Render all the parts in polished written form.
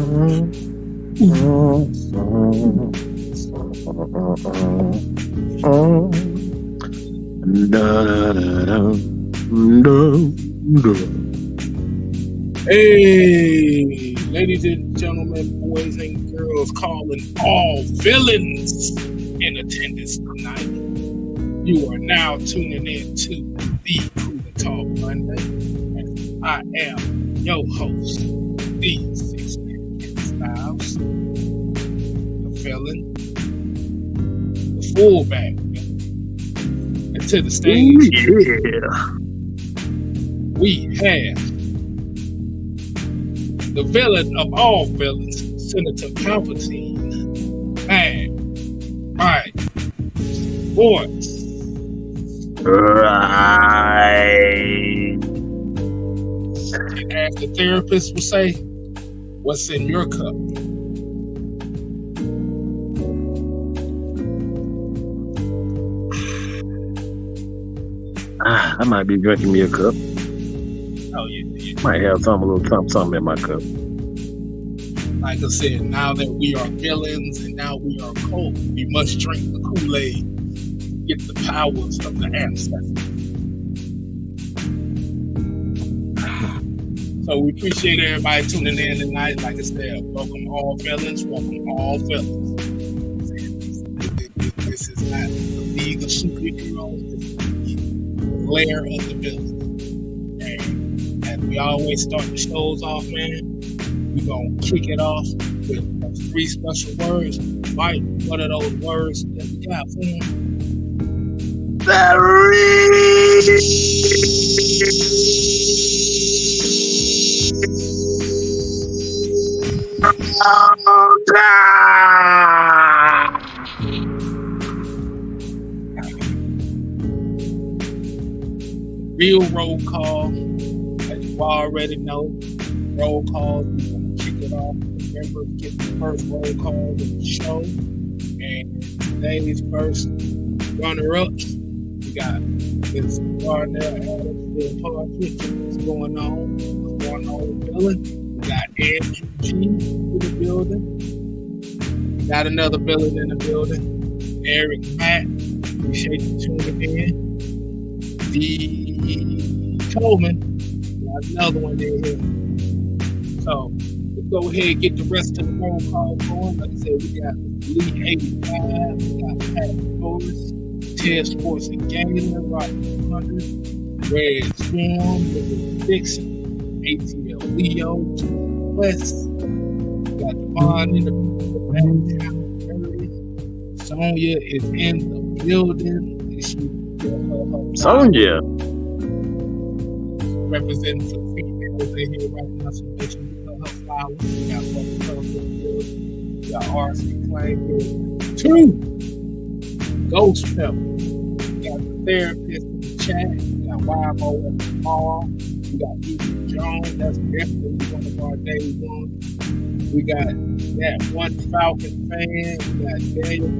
Hey, ladies and gentlemen, boys and girls, calling all villains in attendance tonight. You are now tuning in to the Cool and Talk Monday. And I am your host, the Six-Man Styles, the villain, the fullback, and to the stage. We have the villain of all villains, Senator Palpatine. Bad. Right. Sports. Right. And as the therapist would say, what's in your cup? I might be drinking me a cup. Oh, yeah. Might have a little something in my cup. Like I said, now that we are villains and now we are cold, we must drink the Kool-Aid, get the powers of the ancestors. So we appreciate everybody tuning in tonight. Like I said, welcome all villains, welcome all villains. This is not the League of Superheroes, this is the lair of the villains. We always start the shows off, man. We're going to kick it off with 3 special words. Mike, what are those words that we got for them? Real roll call. You already know, roll call. We're going to kick it off. Remember, get the first roll call of the show. And today's first runner-ups, we got this Darnell Adams, Bill Partridge. What's going on? What's going on, villain? We got Andrew G in the building. We got another villain in the building. Eric Matt. Appreciate you tuning in. D. Coleman. Another one in here. So let's go ahead and get the rest of the roll call going. Like I said, we got Lee 85, we got Pat Forrest, Ted Sports and Galen, Rock 100, Red Storm, Little Dixon, ATL Leo, West, we got Devon in the background, Sonia is in the building. Sonia. Representing for the females in here right now, so make sure you put her flowers. We got Fucking Color Good. We got RC Claim Good. 2 Ghost Pepper. We got the therapist in the chat. We got YMO at the mall. We got Ethan Jones. That's definitely one of our day ones. We got that one Falcon fan. We got Daniel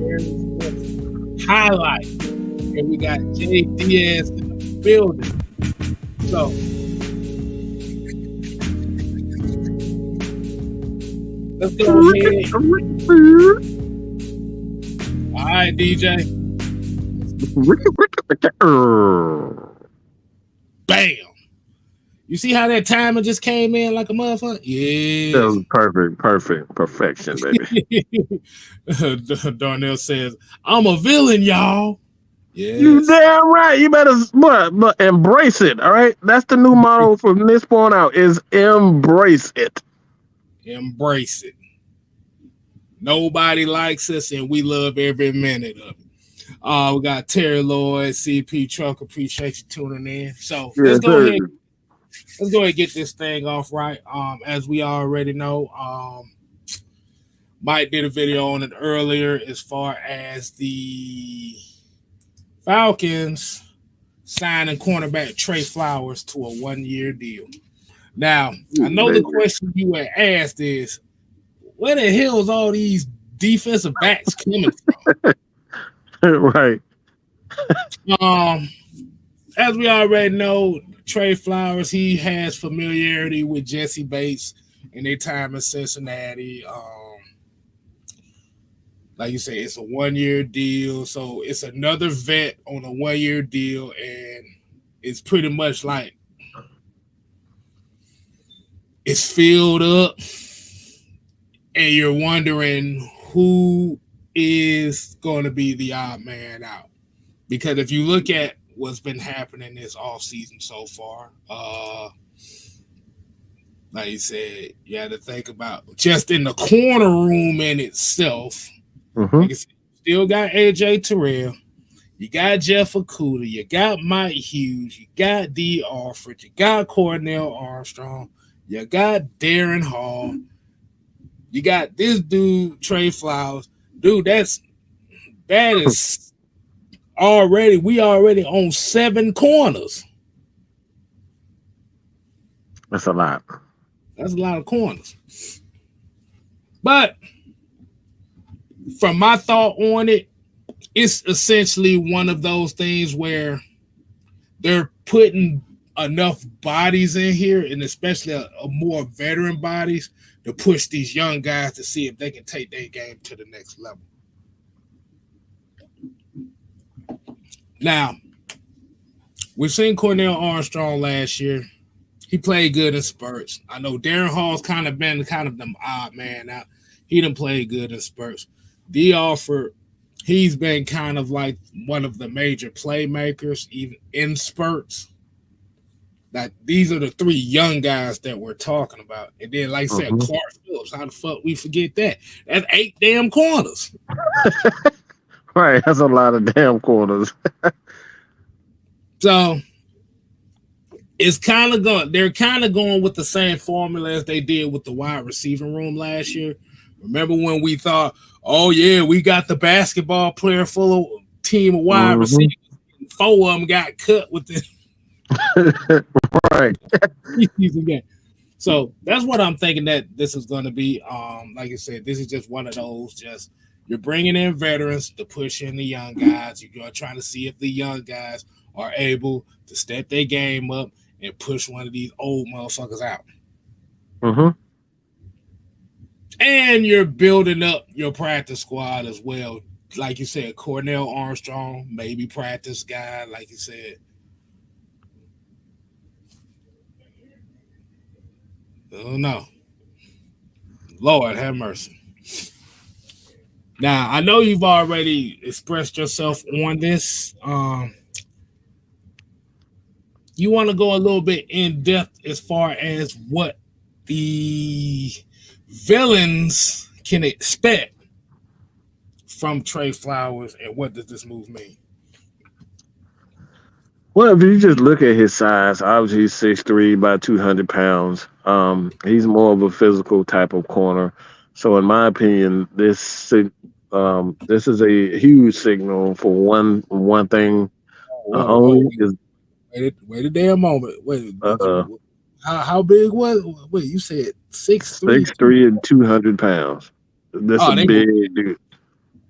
Berry's highlight. And we got Jay Diaz in the building. So, let's go ahead. All right, DJ. Bam. You see how that timer just came in like a motherfucker? Yeah. That was perfection, baby. Darnell says, I'm a villain, y'all. Yes. You damn right. You better embrace it. All right. That's the new motto from this point out is embrace it. Embrace it. Nobody likes us, and we love every minute of it. We got Terry Lloyd, CP Truck. Appreciate you tuning in. So let's go ahead. Let's go ahead and get this thing off right. As we already know, Mike did a video on it earlier as far as the Falcons signing cornerback Trey Flowers to a 1-year deal. Now, I know the question you had asked is, where the hell is all these defensive backs coming from? Right. As we already know, Trey Flowers, he has familiarity with Jesse Bates in their time in Cincinnati. Like you say, it's a 1 year deal, so it's another vet on a 1 year deal, and it's pretty much like it's filled up, and you're wondering who is going to be the odd man out. Because if you look at what's been happening this off season so far, like you said, you had to think about just in the corner room in itself. Mm-hmm. Like I said, you still got AJ Terrell, you got Jeff Okuda, you got Mike Hughes, you got D. Alfred, you got Cornell Armstrong, you got Darren Hall, you got this dude Trey Flowers, dude. That is already we already on 7 corners. That's a lot. That's a lot of corners. But from my thought on it, it's essentially one of those things where they're putting enough bodies in here, and especially a more veteran bodies, to push these young guys to see if they can take their game to the next level. Now, we've seen Cornell Armstrong last year. He played good in spurts. I know Darren Hall's kind of been the odd man out. He done played good in spurts. D. Alford, he's been kind of like one of the major playmakers, even in spurts. Like, these are the 3 young guys that we're talking about. And then, like I said, Clark Phillips, how the fuck we forget that? That's 8 damn corners. Right, that's a lot of damn corners. So it's kind of going. They're kind of going with the same formula as they did with the wide receiving room last year. Remember when we thought, "Oh yeah, we got the basketball player full of team of wide receivers." 4 of them got cut with the right preseason game. So that's what I'm thinking that this is going to be. Like I said, this is just one of those. Just you're bringing in veterans to push in the young guys. You're trying to see if the young guys are able to step their game up and push one of these old motherfuckers out. And you're building up your practice squad as well. Like you said, Cornell Armstrong, maybe practice guy, like you said. I don't know. Lord have mercy. Now, I know you've already expressed yourself on this. You want to go a little bit in depth as far as what the villains can expect from Trey Flowers, and what does this move mean? Well, if you just look at his size, obviously he's 6'3", about 200 pounds. He's more of a physical type of corner. So, in my opinion, this is a huge signal for one thing. Wait a damn moment. Wait, how big was? Wait, you said 6'3", 6'3" and 200 pounds. That's a big dude.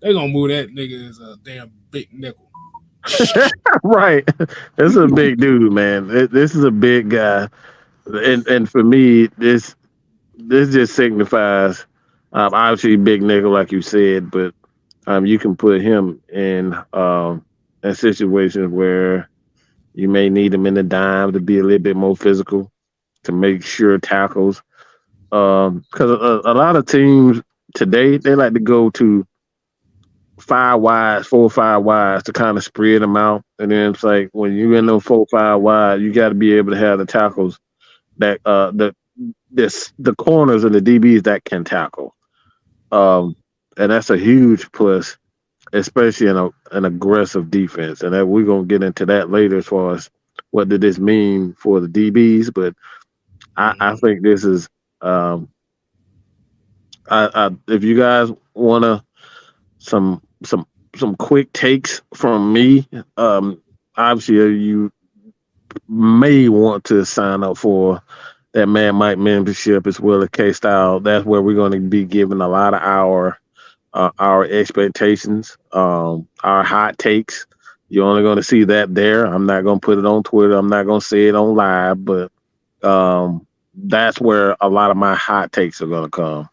They gonna move that nigga as a damn big nickel. Right, that's a big dude, man. This is a big guy, and for me, this just signifies obviously big nickel, like you said, but you can put him in a situation where you may need him in the dime to be a little bit more physical, to make sure tackles. Because a lot of teams today, they like to go to 5 wides, 4 or 5 wides to kind of spread them out. And then it's like when you're in those 4 or 5 wide, you got to be able to have the tackles that the corners and the DBs that can tackle. And that's a huge plus, especially in an aggressive defense. And that we're gonna get into that later as far as what did this mean for the DBs. But I think this is if you guys wanna some quick takes from me, obviously you may want to sign up for that Man Mike membership as well as K-Style. That's where we're going to be giving a lot of our expectations, our hot takes. You're only going to see that there. I'm not going to put it on Twitter. I'm not going to say it on live, but that's where a lot of my hot takes are gonna come.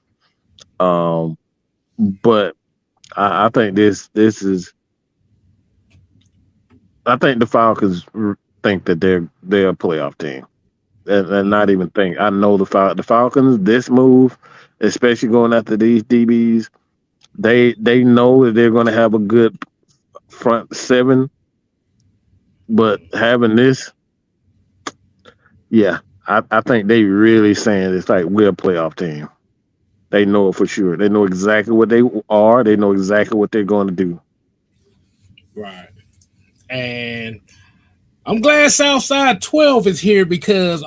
Um, but I think this is. I think the Falcons think that they're a playoff team, and not even think. I know the Falcons. This move, especially going after these DBs, they know that they're going to have a good front seven, but having this, yeah, I think they really saying it's like we're a playoff team. They know it for sure. They know exactly what they are. They know exactly what they're going to do. Right. And I'm glad Southside 12 is here because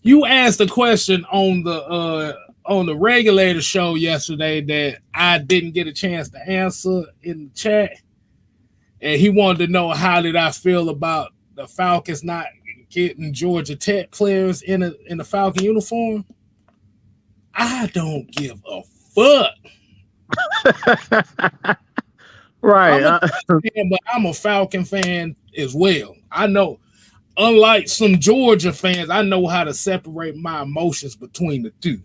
you asked a question on the regulator show yesterday that I didn't get a chance to answer in the chat. And he wanted to know how did I feel about the Falcons not getting Georgia Tech players in the Falcon uniform. I don't give a fuck. Right. I'm a Falcon fan as well. I know, unlike some Georgia fans, I know how to separate my emotions between the two.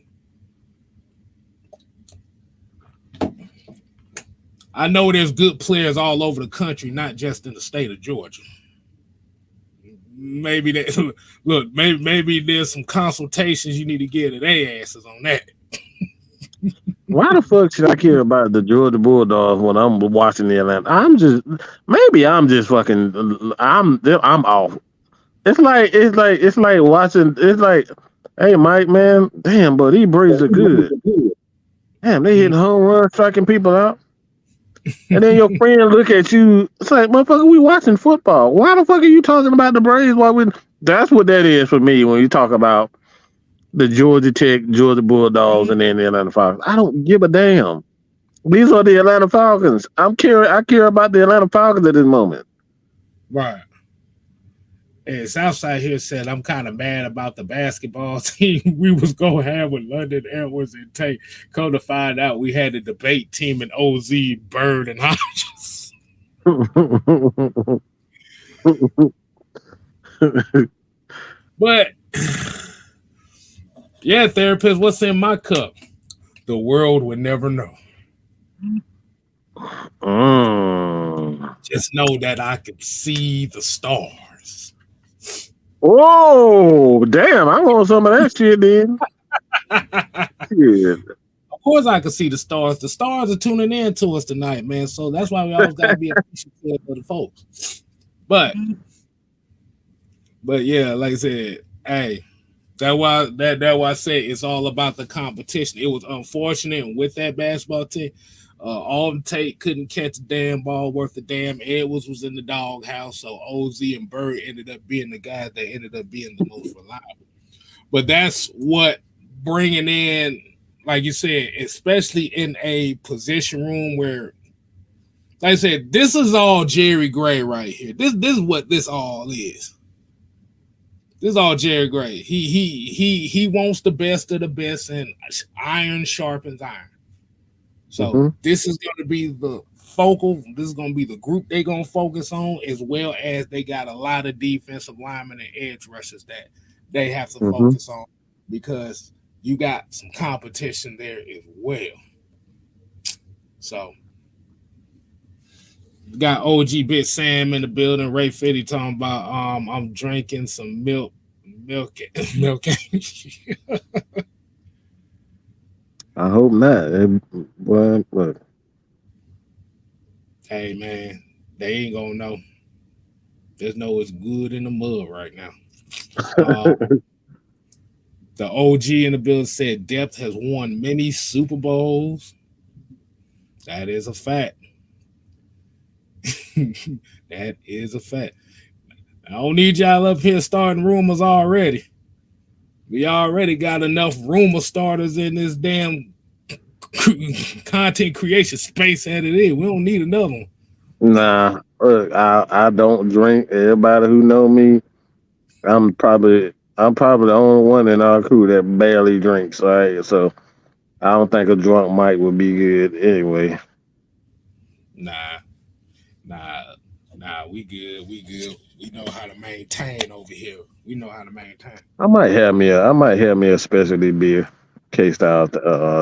I know there's good players all over the country, not just in the state of Georgia. Maybe maybe there's some consultations you need to get to their asses on that. Why the fuck should I care about the Georgia Bulldogs when I'm watching the Atlanta? I'm just fucking I'm off. It's like watching. It's like, hey Mike, man, damn, but these Braves are good. Damn, they hitting home runs, striking people out. And then your friend look at you. It's like, motherfucker, we watching football. Why the fuck are you talking about the Braves? That's what that is for me when you talk about the Georgia Tech, Georgia Bulldogs, and then the Atlanta Falcons. I don't give a damn. These are the Atlanta Falcons. I care about the Atlanta Falcons at this moment. Right. And Southside here said, I'm kind of mad about the basketball team we was going to have with London, Edwards, and Tate. Come to find out we had a debate team in OZ, Bird, and Hodges. But, yeah, therapist, what's in my cup? The world would never know. Just know that I could see the stars. Oh, damn. I want some of that shit, then. Shit. Of course I can see the stars. The stars are tuning in to us tonight, man. So that's why we always got to be appreciative of the folks. But yeah, like I said, hey, that's why I said it's all about the competition. It was unfortunate, and with that basketball team, Alden Tate couldn't catch a damn ball worth a damn. Edwards was in the doghouse, so OZ and Bird ended up being the guys that ended up being the most reliable. But that's what bringing in, like you said, especially in a position room where, like I said, this is all Jerry Gray right here. This is what this all is. This is all Jerry Gray. He wants the best of the best, and iron sharpens iron. So this is going to be the focal. This is going to be the group they're going to focus on, as well as they got a lot of defensive linemen and edge rushers that they have to focus on, because you got some competition there as well. So got OG Bit Sam in the building. Ray Fitty talking about I'm drinking some milk. I hope not. What? Hey man, they ain't gonna know. Just know it's good in the mud right now. The OG in the building said Depth has won many Super Bowls. That is a fact. That is a fact. I don't need y'all up here starting rumors already. We already got enough rumor starters in this damn content creation space as it is. We don't need another one. Nah, look, I don't drink. Everybody who know me, I'm probably the only one in our crew that barely drinks. Right, so I don't think a drunk Mike would be good anyway. Nah. Nah, we good. We good. We know how to maintain over here. We know how to maintain. I might have me a specialty beer. K Styles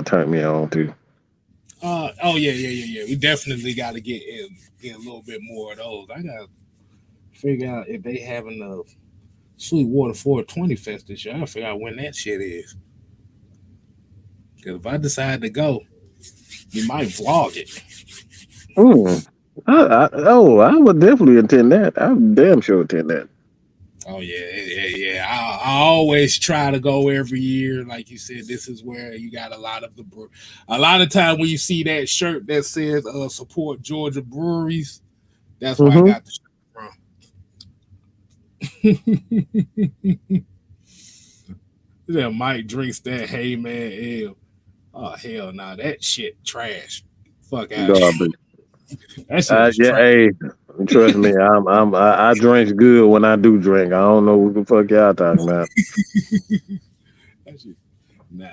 turn me on too. Oh yeah. We definitely got to get a little bit more of those. I got to figure out if they having a Sweetwater 420 Fest this year. I figure out when that shit is. Because if I decide to go, we might vlog it. Mm. I would definitely attend that. I would damn sure attend that. Oh yeah. I always try to go every year. Like you said, this is where you got a lot of a lot of time when you see that shirt that says support Georgia breweries, that's where I Mm-hmm. got the shirt from. That Mike drinks that Hey Man Ale. Oh hell nah, that shit trash. Fuck out. Garbage. That shit is Yeah, trash. hey, trust me, I drink good when I do drink. I don't know what the fuck y'all talking about. That shit, nah.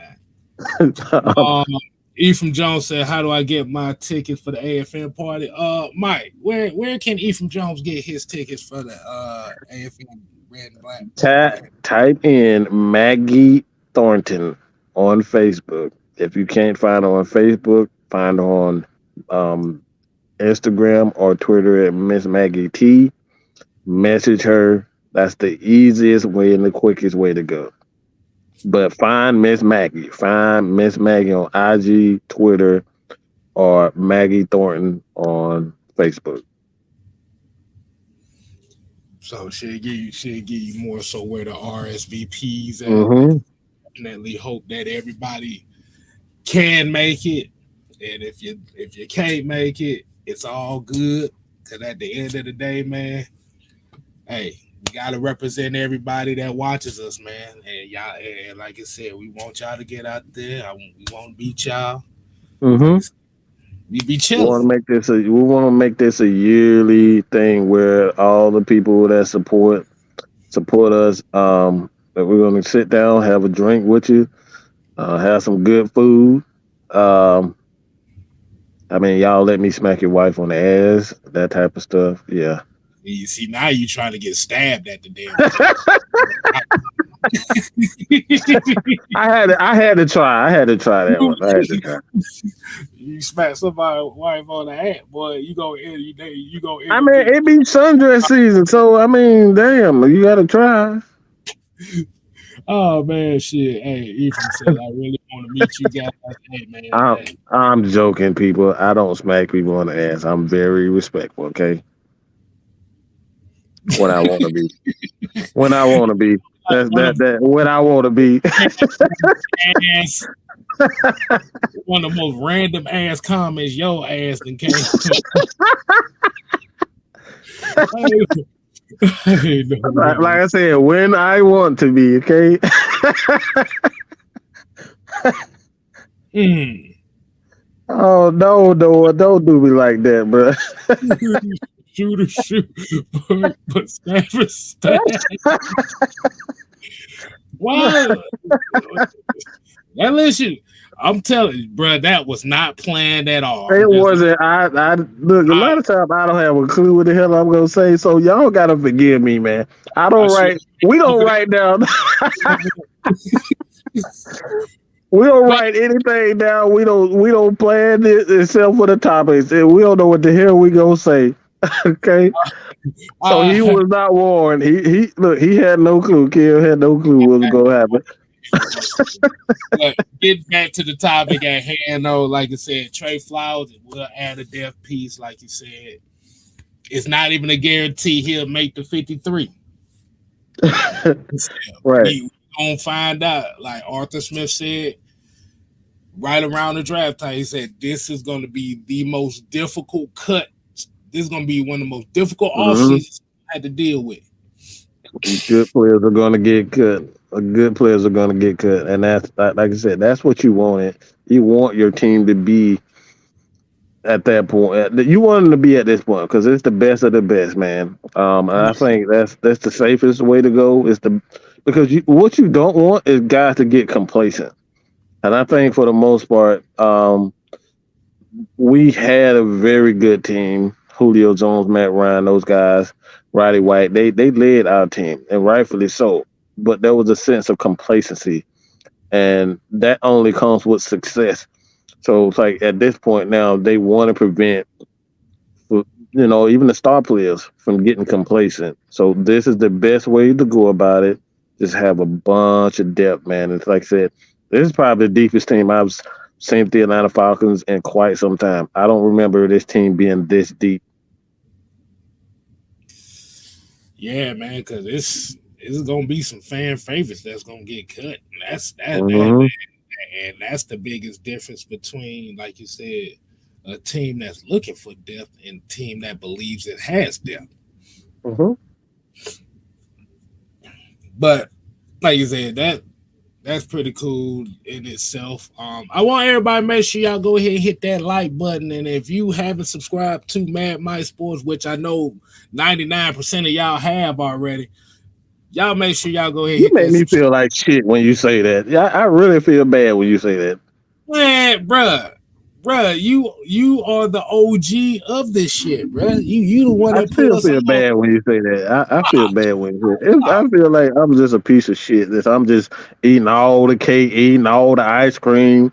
Um, Ephraim Jones said, "How do I get my tickets for the AFN party?" Mike, where can Ephraim Jones get his tickets for the AFN Red and Black party? Type in Maggie Thornton on Facebook. If you can't find her on Facebook, find her on um, Instagram or Twitter at Miss Maggie T. Message her. That's the easiest way and the quickest way to go. But find Miss Maggie. Find Miss Maggie on IG, Twitter, or Maggie Thornton on Facebook. So she'll give you more so where the RSVPs at. Mm-hmm. Definitely hope that everybody can make it, and if you can't make it, it's all good. Cause at the end of the day, man, hey, we gotta represent everybody that watches us, man. And y'all, and like I said, we want y'all to get out there. We won't beat y'all. Like I Mm-hmm. said, we be We want chilling. to make this a we want to make this a yearly thing where all the people that support us. That we're gonna sit down, have a drink with you, have some good food. Um, I mean, y'all let me smack your wife on the ass, that type of stuff. Yeah. You see, now you trying to get stabbed at the damn party. I had to try. I had to try that one. I had to try. You smack somebody's wife on the ass, boy. You gonna end I up mean, getting. it be sundress season, so I mean, damn, you gotta try. Oh man, shit. Hey, Ephraim said I really want to meet you guys. Hey man, hey. I'm joking, people. I don't smack people on the ass. I'm very respectful. Okay, when I want to be. When I want to be. That's One of that. When I want to be. ass, one of the most random ass comments your ass then came. Hey, Like I said, when I want to be. Okay. Mm. Oh no, don't do me like that, bro. Shoot, but stab. Why? Now listen, I'm telling you, bro, that was not planned at all. It wasn't. I look. A lot of times I don't have a clue what the hell I'm gonna say. So y'all gotta forgive me, man. I don't write. We don't write down. We don't write anything down. We don't plan it except for the topics. And we don't know what the hell we gonna say. Okay. So he was not warned. He look. He had no clue. Kim had no clue what was gonna happen. But get back to the topic at hand, though. Like I said, Trey Flowers will add a death piece. Like you said, it's not even a guarantee he'll make the 53. Right. We gonna find out. Like Arthur Smith said, right around the draft time, he said this is going to be the most difficult cut. This is going to be one of the most difficult off seasons I had to deal with. Good players are going to get cut. Good players are going to get cut, and that's like I said, that's what you want. You want your team to be at that point. You want them to be at this point because it's the best of the best, man. I think that's the safest way to go. Because what you don't want is guys to get complacent, and I think for the most part, we had a very good team Julio Jones, Matt Ryan, those guys, Roddy White, they led our team, and rightfully so. But there was a sense of complacency, and that only comes with success. So it's like at this point now, they want to prevent, even the star players from getting complacent. So this is the best way to go about it. Just have a bunch of depth, man. It's like I said, this is probably the deepest team I've seen with the Atlanta Falcons in quite some time. I don't remember this team being this deep. Yeah, man, because it's gonna be some fan favorites that's gonna get cut. And Mm-hmm. and that's the biggest difference between, like you said, a team that's looking for depth and a team that believes it has depth. Mm-hmm. But like you said, that's pretty cool in itself. I want everybody to make sure y'all go ahead and hit that like button. And if you haven't subscribed to Mad Mike Sports, which I know 99% of y'all have already, y'all make sure y'all go ahead and You hit make that me subscribe. feel like shit when you say that. Yeah, I really feel bad when you say that. Man, bruh, you are the OG of this shit, bruh. You the one I that put still us feel on. bad when you say that. I feel bad when you say it. I feel like I'm just a piece of shit. That I'm just eating all the cake, eating all the ice cream,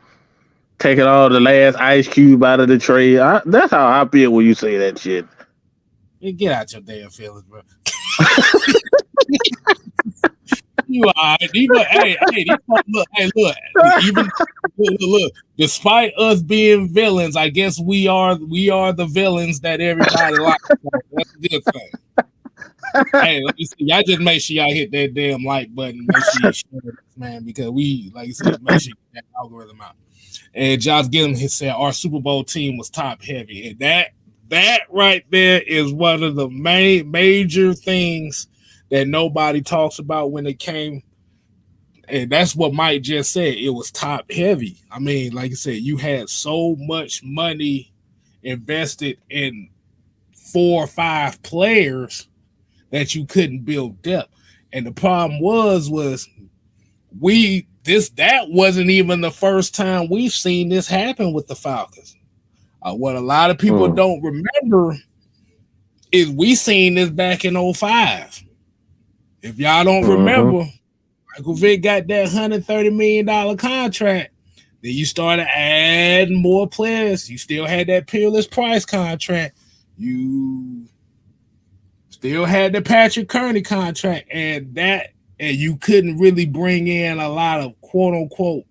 taking all the last ice cube out of the tray. That's how I feel when you say that shit. Get out your damn feelings, bro. You are, look, even look. Despite us being villains, I guess we are the villains that everybody likes. So that's a good thing. Hey, let me see. Y'all just make sure y'all hit that damn like button. Make sure you share this, man, because we, like you said, make sure you get that algorithm out. And Josh Gillum has said our Super Bowl team was top heavy, and that right there is one of the major things that nobody talks about when it came. And that's what Mike just said. It was top heavy. I mean, like I said, you had so much money invested in 4 or 5 players that you couldn't build depth. And the problem was that wasn't even the first time we've seen this happen with the Falcons. What a lot of people Mm. don't remember is we seen this back in 05. If y'all don't Mm-hmm. remember, Michael Vick got that $130 million contract. Then you started adding more players. You still had that Peerless Price contract. You still had the Patrick Kearney contract, and you couldn't really bring in a lot of quote unquote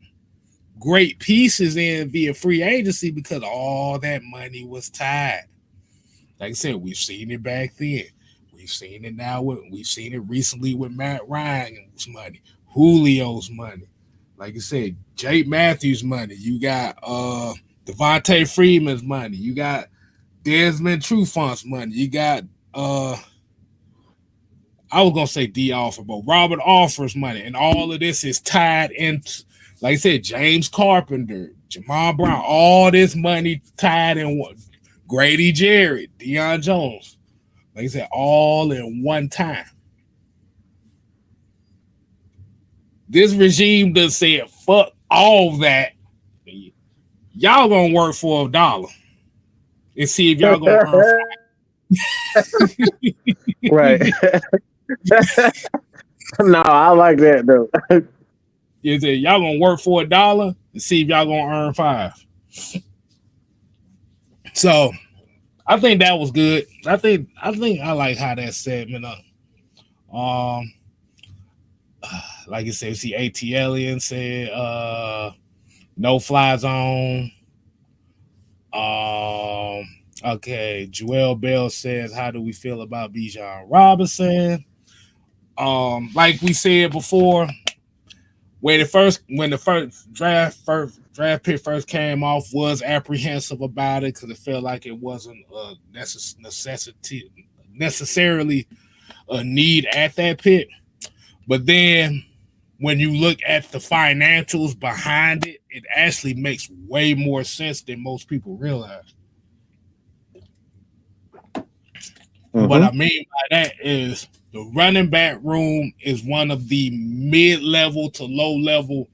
great pieces in via free agency because all that money was tied. Like I said, we've seen it back then. We've seen it now. We've seen it recently with Matt Ryan's money, Julio's money. Like I said, Jake Matthews' money. You got Devontae Freeman's money. You got Desmond Trufant's money. You got I was gonna say D Offer, but Robert Offer's money, and all of this is tied into, like I said, James Carpenter, Jamal Brown, all this money tied in one. Grady Jarrett, Deion Jones, like I said, all in one time. This regime does say fuck all that. Y'all gonna work for $1 and see if y'all gonna earn Right. No, I like that though. you say y'all gonna work for $1 and see if y'all gonna earn 5. So I think that was good. I think I like how that segment up. Um, like I said, see ATLian said no fly zone. Okay, Joel Bell says, how do we feel about Bijan Robinson? Like we said before, when the first draft pick first came off, was apprehensive about it because it felt like it wasn't a necessarily a need at that pick. But then when you look at the financials behind it, it actually makes way more sense than most people realize. What I mean by that is the running back room is one of the mid-level to low-level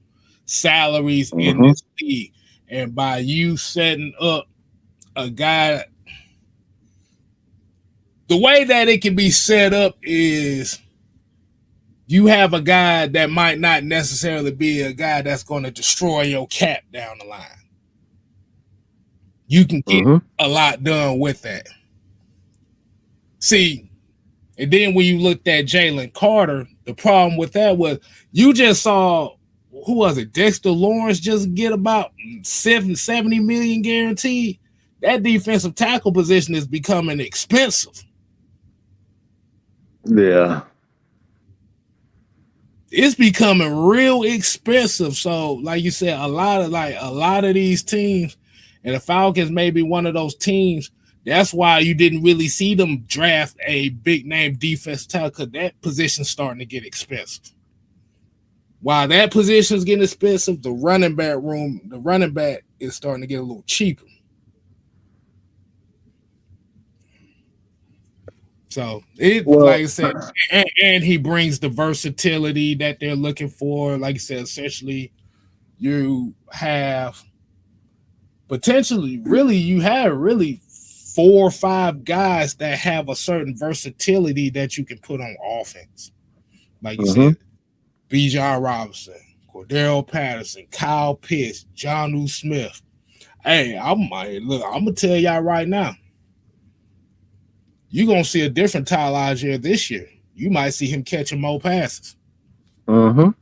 salaries in this league. And by you setting up a guy the way that it can be set up is you have a guy that might not necessarily be a guy that's going to destroy your cap down the line. You can get a lot done with that. See, and then when you looked at Jalen Carter, the problem with that was you just saw, who was it? Dexter Lawrence just get about 70 million guaranteed. That defensive tackle position is becoming expensive. Yeah. It's becoming real expensive. So, like you said, a lot of these teams, and the Falcons may be one of those teams. That's why you didn't really see them draft a big name defense tackle, because that position's starting to get expensive. While that position's getting expensive, the running back is starting to get a little cheaper. So like I said, and he brings the versatility that they're looking for. Like I said, essentially, you have potentially you have 4 or 5 guys that have a certain versatility that you can put on offense. Like you said, Bijan Robinson, Cordero Patterson, Kyle Pitts, Jonnu Smith. Hey, I'm gonna tell y'all right now, you're gonna see a different Tyler Algier this year. You might see him catching more passes. And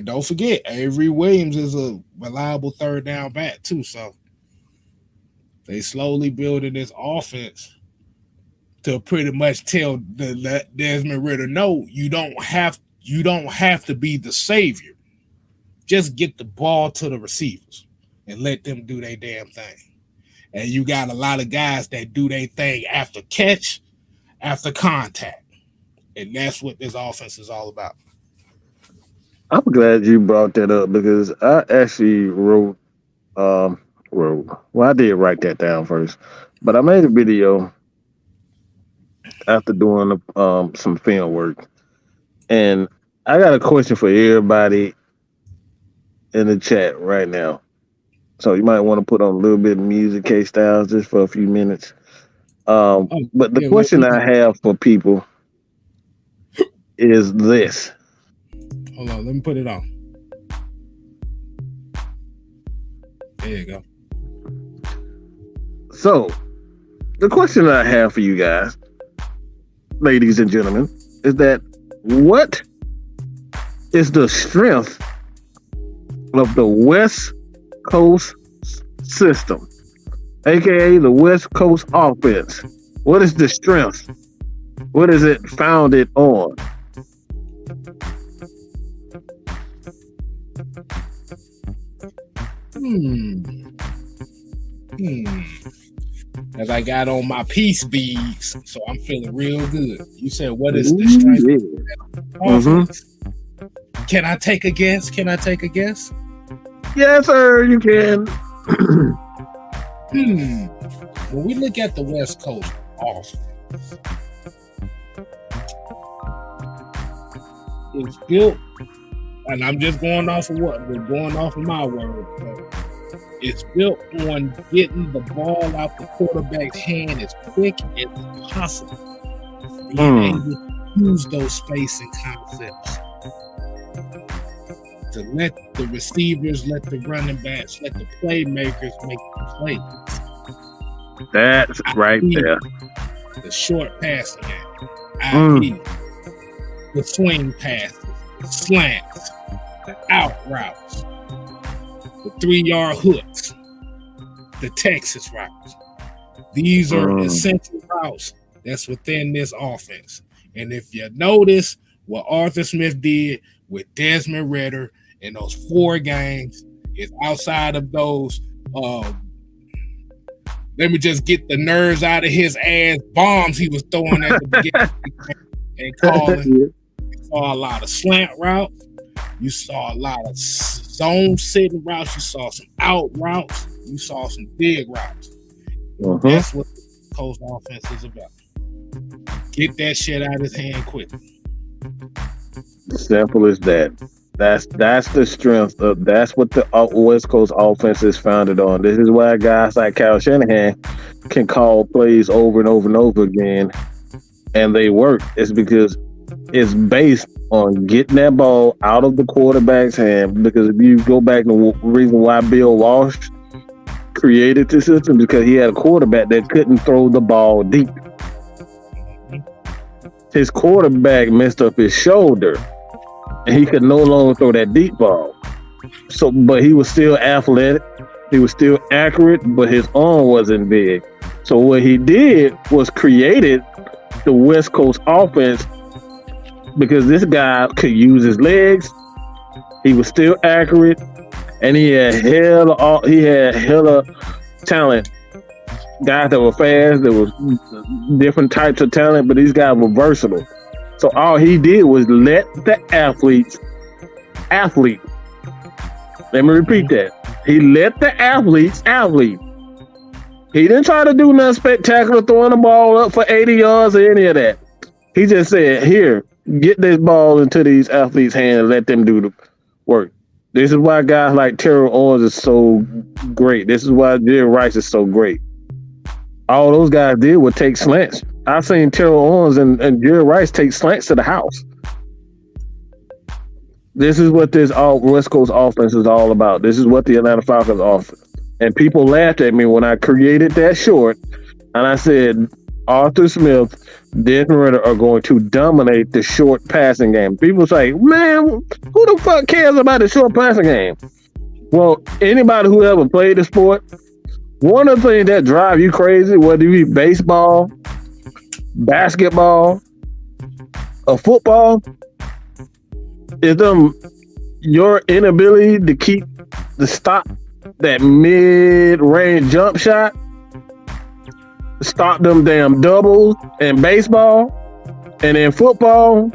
don't forget, Avery Williams is a reliable third down back too. So they slowly building this offense to pretty much tell the Desmond Ridder, no, you don't have to be the savior. Just get the ball to the receivers and let them do their damn thing. And you got a lot of guys that do their thing after catch, after contact. And that's what this offense is all about. I'm glad you brought that up, because I actually wrote, well, I did write that down first, but I made a video after doing some film work. And I got a question for everybody in the chat right now. So you might want to put on a little bit of music, K-Styles, just for a few minutes. But the question I have for people is this. Hold on, let me put it on. There you go. So the question I have for you guys, ladies and gentlemen, is that what is the strength of the West Coast system, aka the West Coast offense? What is the strength? What is it founded on? As I got on my peace beads, so I'm feeling real good. You said, what is the strength? Can I take a guess? Yes, sir, you can. When we look at the West Coast offense, it's built, and I'm just going off of my word. It's built on getting the ball out the quarterback's hand as quick as possible. Being able to use those spacing concepts to let the receivers, let the running backs, let the playmakers make the plays. That's right there. The short passing game, the swing passes, the slants, the out routes, the 3-yard hooks, the Texas routes. These are essential routes that's within this offense. And if you notice what Arthur Smith did with Desmond Ridder in those 4 games, is outside of those, let me just get the nerves out of his ass bombs he was throwing at the beginning and calling. You saw a lot of slant routes. You saw a lot of zone sitting routes. You saw some out routes. You saw some big routes. That's what the Coast offense is about. Get that shit out of his hand quick. Simple as that. That's the strength of that's what the West Coast offense is founded on. This is why guys like Kyle Shanahan can call plays over and over and over again, and they work. It's because it's based on getting that ball out of the quarterback's hand. Because if you go back to the reason why Bill Walsh created the system, because he had a quarterback that couldn't throw the ball deep. His quarterback messed up his shoulder, and he could no longer throw that deep ball. So, but he was still athletic. He was still accurate, but his arm wasn't big. So what he did was created the West Coast offense because this guy could use his legs. He was still accurate, and he had hella talent. Guys that were fast, there was different types of talent, but these guys were versatile. So all he did was let the athlete. Let me repeat that. He let the athletes athlete. He didn't try to do nothing spectacular, throwing the ball up for 80 yards or any of that. He just said, here, get this ball into these athletes' hands and let them do the work. This is why guys like Terrell Owens is so great. This is why Jerry Rice is so great. All those guys did was take slants. I've seen Terrell Owens and Jerry Rice take slants to the house. This is what this West Coast offense is all about. This is what the Atlanta Falcons offer. And people laughed at me when I created that short, and I said, Arthur Smith, Desmond Ridder are going to dominate the short passing game. People say, man, who the fuck cares about the short passing game? Well, anybody who ever played the sport, one of the things that drive you crazy, whether you be baseball, basketball, or football, is your inability to stop that mid-range jump shot, stop them damn doubles in baseball, and in football,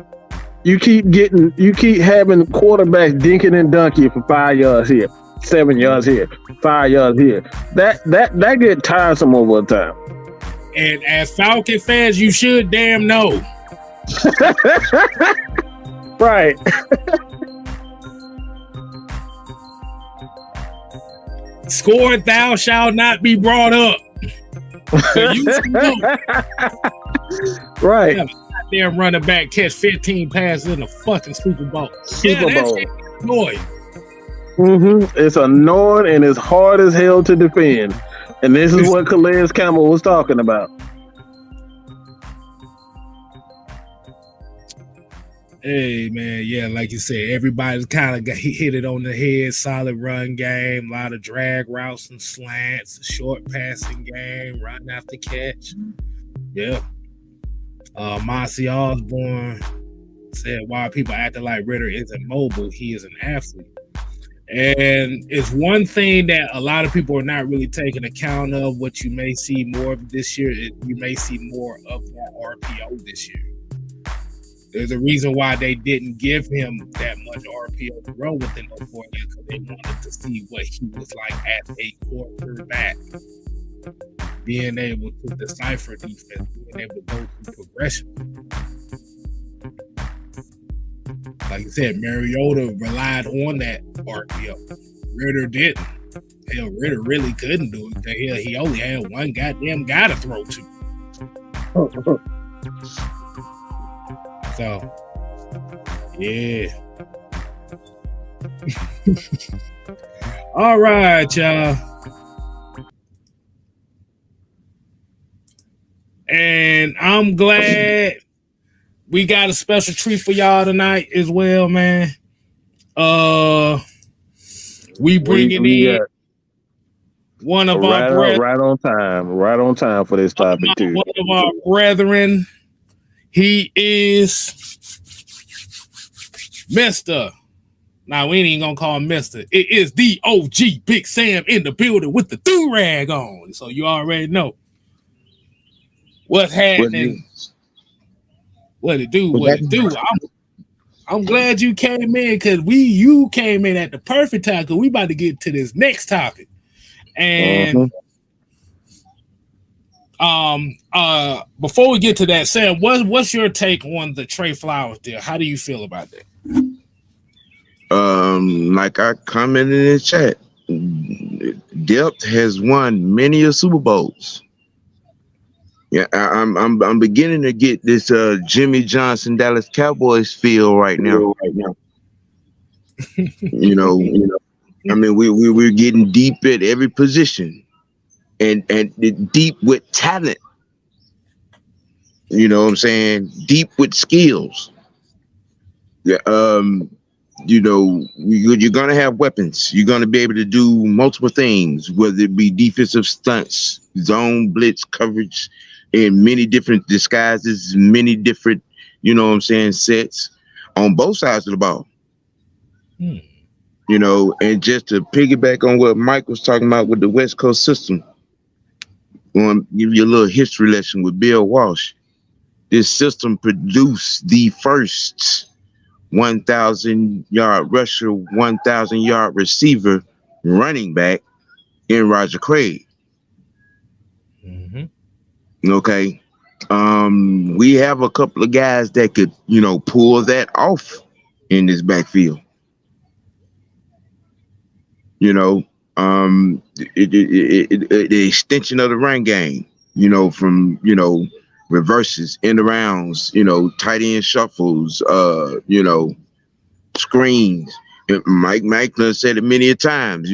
you keep having quarterbacks dinking and dunking for 5 yards here, 7 yards here, 5 yards here. That get tiresome over time. And as Falcon fans, you should damn know. Right. Score thou shalt not be brought up. So you know. Right. Damn running back catch 15 passes in the fucking Super Bowl. Super Bowl. That's annoying. Mm-hmm. It's annoying and it's hard as hell to defend. And this is what Calais Campbell was talking about. Hey, man, yeah, like you said, everybody's kind of hit it on the head. Solid run game, a lot of drag routes and slants, short passing game, run after catch. Yeah. Mossy Osborne said, while people acting like Ridder isn't mobile, he is an athlete. And it's one thing that a lot of people are not really taking account of. What you may see more of this year, you may see more of that RPO this year. There's a reason why they didn't give him that much RPO to run within those 4 years, because they wanted to see what he was like as a quarterback. Being able to decipher defense, being able to go through progression. Like I said, Mariota relied on that RPO. Ridder didn't. Hell, Ridder really couldn't do it. Hell, he only had one goddamn guy to throw to. So, yeah. All right, y'all. And I'm glad we got a special treat for y'all tonight as well, man. We bringing in one of our brethren. Right on time for this topic too. One of our brethren. He is Mr. Now we ain't gonna call him Mr. It is the OG Big Sam in the building with the do-rag on. So you already know what's happening. What it do? I'm glad you came in, because you came in at the perfect time, because we about to get to this next topic. And before we get to that, Sam, what's your take on the Trey Flowers deal? How do you feel about that? Like I commented in the chat, depth has won many a Super Bowls. Yeah, I'm beginning to get this Jimmy Johnson Dallas Cowboys feel right now. You know, I mean we're getting deep at every position and deep with talent. You know what I'm saying? Deep with skills. Yeah, you're gonna have weapons. You're gonna be able to do multiple things, whether it be defensive stunts, zone blitz coverage, in many different disguises, many different, you know what I'm saying, sets on both sides of the ball. You know, and just to piggyback on what Mike was talking about with the West Coast system, I want to give you a little history lesson with Bill Walsh. This system produced the first 1,000-yard rusher, 1,000-yard receiver, running back in Roger Craig. Okay. We have a couple of guys that could, pull that off in this backfield. The extension of the run game, from, reverses, end arounds, tight end shuffles, screens. Mike done said it many a times,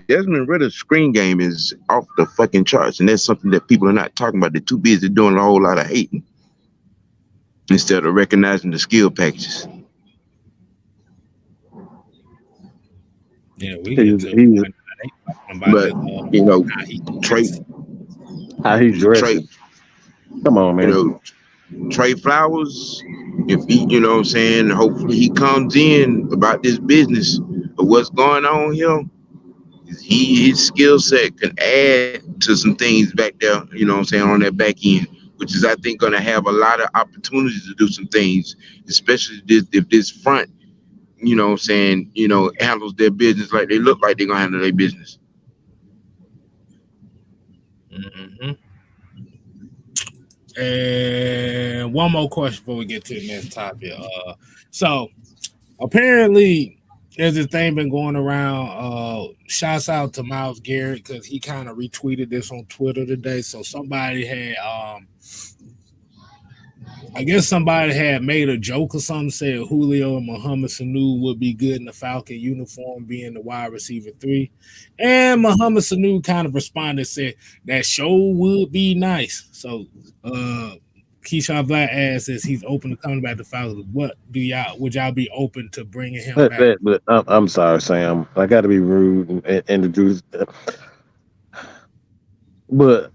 Desmond Ridder's screen game is off the fucking charts, and that's something that people are not talking about. They're too busy doing a whole lot of hating instead of recognizing the skill packages. Yeah, we get to how he's dressed. Come on, man. Trey Flowers, if he, hopefully he comes in about this business of what's going on here. His skill set can add to some things back there, on that back end, which is, I think, going to have a lot of opportunities to do some things, especially if this front, handles their business like they look like they're going to handle their business. And one more question before we get to the next topic. So apparently there's this thing been going around. Shouts out to Myles Garrett because he kind of retweeted this on Twitter today. So somebody had, I guess somebody had made a joke or something, said Julio and Mohamed Sanu would be good in the Falcon uniform, being the wide receiver 3. And Mohamed Sanu kind of responded, said that show would be nice. So Keyshawn Black asks if he's open to coming back to Falcons. Would y'all be open to bringing him back? But I'm sorry, Sam. I got to be rude and introduce. But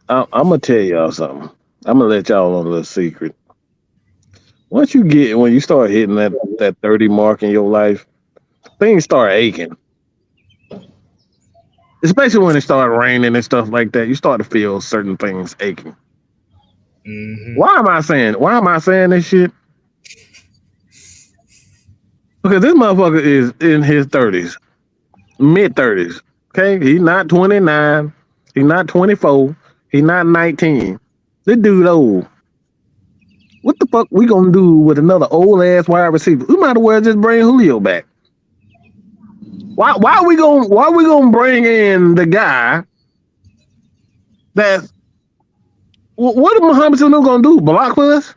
I'm gonna tell y'all something. I'm gonna let y'all on a little secret. When you start hitting that 30 mark in your life, things start aching. Especially when it starts raining and stuff like that, you start to feel certain things aching. Why am I saying this shit? Because this motherfucker is in his 30s, mid 30s. Okay, he's not 29, he's not 24, he's not 19. This dude old. What the fuck we gonna do with another old ass wide receiver? We might as well just bring Julio back. Why are we gonna bring in the guy that? What is Mohamed Sanu gonna do? Block for us?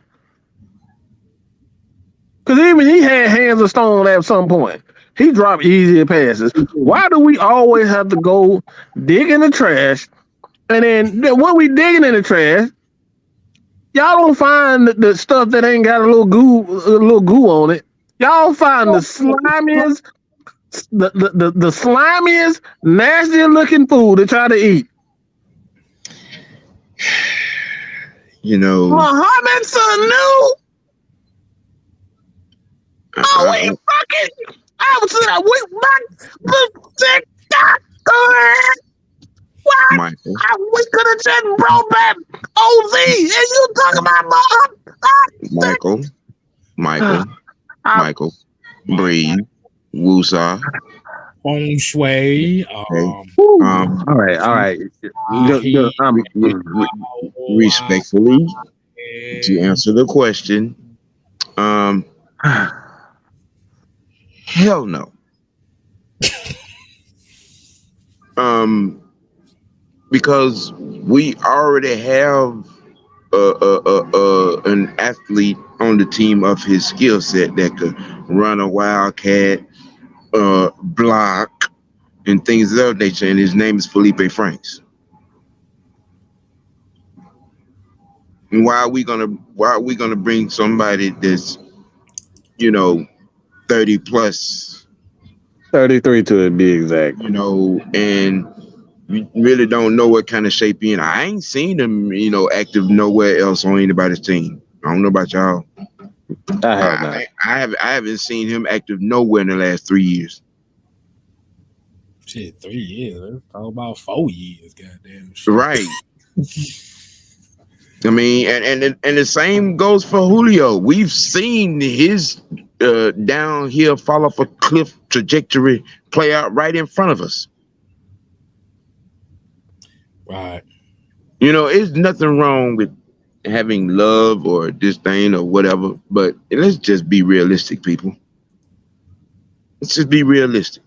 Because even he had hands of stone at some point. He dropped easier passes. Why do we always have to go dig in the trash? And then when we digging in the trash, y'all don't find the stuff that ain't got a little goo on it. Y'all find the slimiest, the slimiest, nastiest looking food to try to eat. Mohamed Sanu. I was Michael. We could have just brought back OZ, and you talking about Michael, breathe, woosah. Feng Shui. All right. Respectfully, to answer the question, Hell no. Because we already have an athlete on the team of his skill set that could run a wildcat, block, and things of that nature. And his name is Felipe Franks. And why are we gonna bring somebody that's 30 plus, 33 to be exact. and you really don't know what kind of shape he in. I ain't seen him, active nowhere else on anybody's team. I don't know about y'all. I have not. I haven't seen him active nowhere in the last 3 years. Shit, 3 years. Let's talk about 4 years, goddamn. Shit. Right. I mean, and the same goes for Julio. We've seen his downhill, fall off a cliff trajectory play out right in front of us. Right. There's nothing wrong with having love or disdain or whatever, but let's just be realistic, people. Let's just be realistic.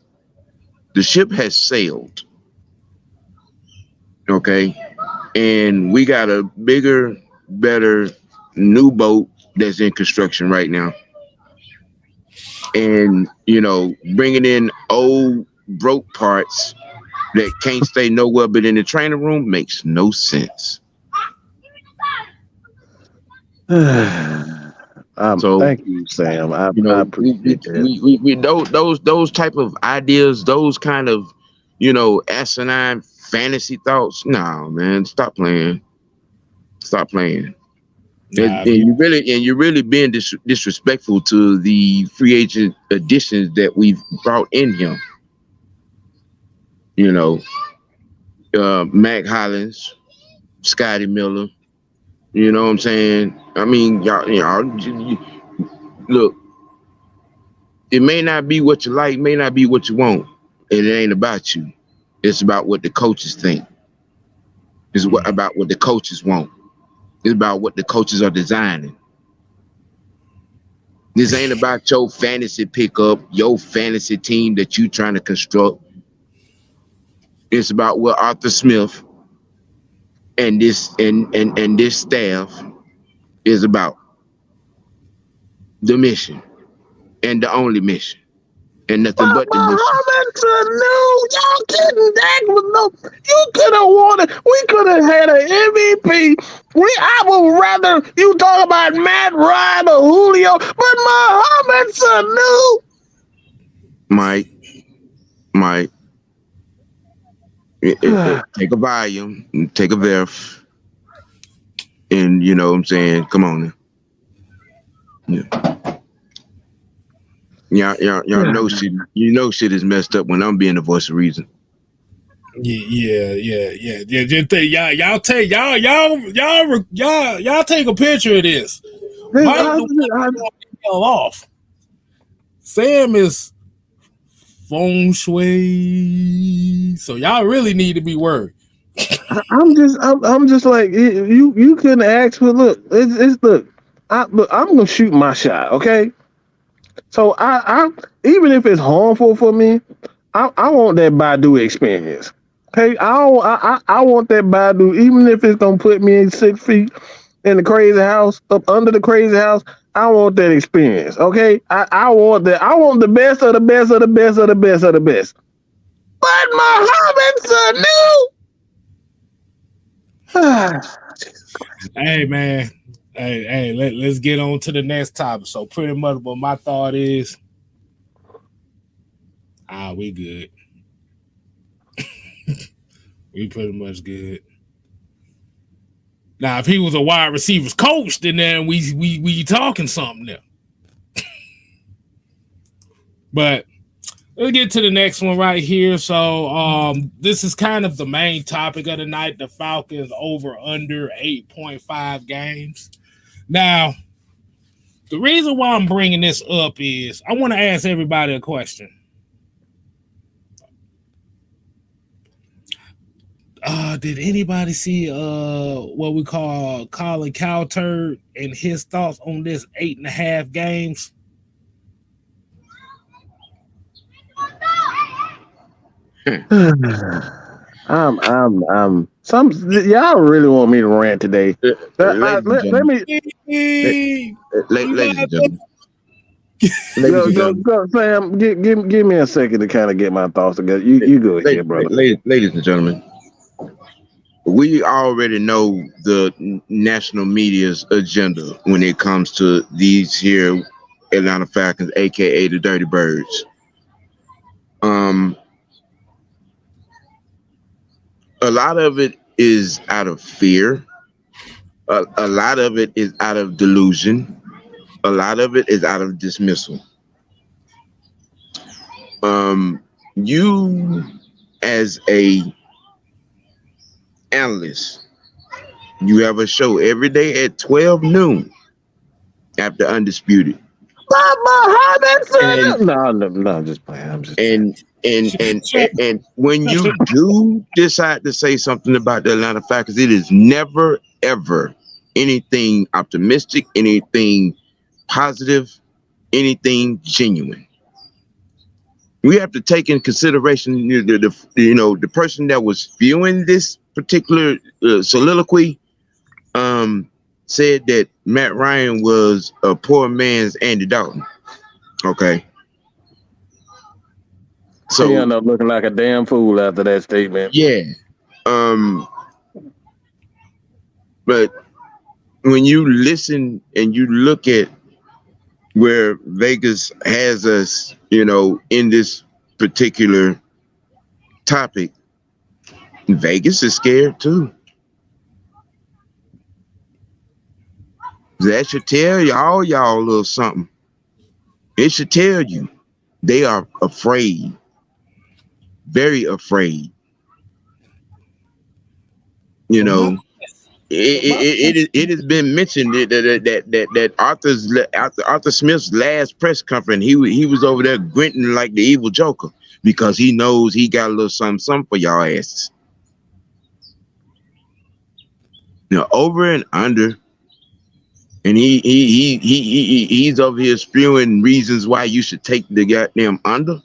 The ship has sailed. Okay? And we got a bigger, better new boat that's in construction right now. And, bringing in old broke parts that can't stay nowhere but in the training room makes no sense. So thank you, Sam. I appreciate that. We those type of ideas, those kind of asinine fantasy thoughts. No, man, stop playing. Stop playing. And you're really being disrespectful to the free agent additions that we've brought in here. Mac Hollins, Scotty Miller. You know what I'm saying? I mean, y'all, look, it may not be what you like, may not be what you want, and it ain't about you. It's about what the coaches think. It's about what the coaches want. It's about what the coaches are designing. This ain't about your fantasy pickup, your fantasy team that you trying to construct. It's about what Arthur Smith and this this staff is about. The mission and the only mission. And nothing but the mission. Y'all kidding? That was no. You could have won it. We could have had an MVP. I would rather you talk about Matt Ryan or Julio, but Mohamed Sanu. Mike. Take a volume, take a verf, and you know what I'm saying. Come on now. Y'all know shit. You know shit is messed up when I'm being the voice of reason. Yeah. Just think, y'all take a picture of this. Off. Sam is feng shui, so y'all really need to be worried. I'm just like you couldn't ask for. Look, I'm gonna shoot my shot, okay? So I even if it's harmful for me, I want that Baidu experience. Okay, I want that Baidu, even if it's gonna put me in 6 feet in the crazy house, up under the crazy house. I want that experience. Okay, I want that. I want the best of the best of the best of the best of the best. But Mohamed Sanu. Hey man. Hey, let's get on to the next topic. So pretty much what my thought is, we good. We pretty much good. Now, if he was a wide receivers coach, then we talking something there. But let's get to the next one right here. So this is kind of the main topic of the night. The Falcons over under 8.5 games. Now, the reason why I'm bringing this up is I want to ask everybody a question. Did anybody see what we call Colin Cowheards and his thoughts on this 8.5 games? Some y'all really want me to rant today. Ladies and Let gentlemen, me la- Hey, you ladies and got this. gentlemen, ladies and gentlemen, go, Sam. Give me a second to kind of get my thoughts together. You go ahead, brother. ladies and gentlemen, we already know the national media's agenda when it comes to these here Atlanta Falcons, aka the Dirty Birds. Um, a lot of it is out of fear. A lot of it is out of delusion. A lot of it is out of dismissal. You as a analyst, you have a show every day at 12 noon after Undisputed. And No, just playing. I'm just and and when you do decide to say something about the Atlanta Falcons, it is never ever anything optimistic, anything positive, anything genuine. We have to take in consideration the person that was viewing this particular soliloquy said that Matt Ryan was a poor man's Andy Dalton. Okay. he ended up looking like a damn fool after that statement. Yeah. But when you listen and you look at where Vegas has us, in this particular topic, Vegas is scared too. That should tell y'all a little something. It should tell you they are afraid, very afraid. It has been mentioned that Arthur Smith's last press conference, he was over there grinning like the evil Joker because he knows he got a little something for y'all asses. Over and under, and he's over here spewing reasons why you should take the goddamn under.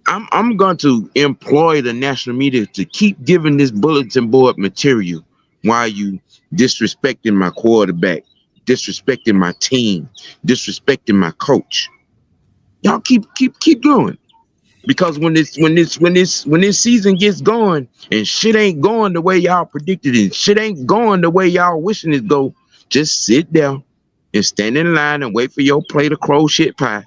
I'm going to employ the national media to keep giving this bulletin board material while you disrespecting my quarterback, disrespecting my team, disrespecting my coach. Y'all keep going, because when this season gets going and shit ain't going the way y'all predicted and shit ain't going the way y'all wishing it go, just sit down and stand in line and wait for your plate of crow shit pie.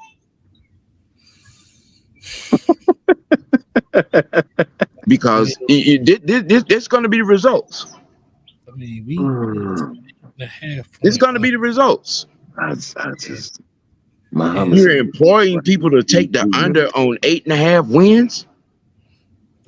Because this going to be the results. I mean, It's going to be the results. I just You're employing people to take the under on 8.5 wins.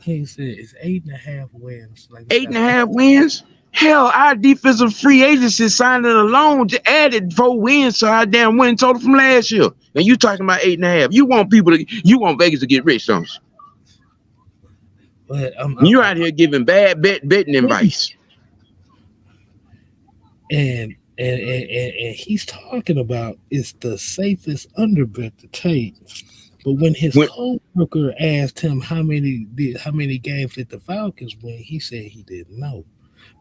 He said it's 8.5 wins. Like 8.5 wins. Hell, our defensive free agency signing alone just added 4 wins to our damn win total from last year. And you talking about 8.5? You want Vegas to get rich, don't you? But you're out here giving bad betting advice. And he's talking about it's the safest underbet to take. But when his co-worker asked him how many games did the Falcons win, he said he didn't know.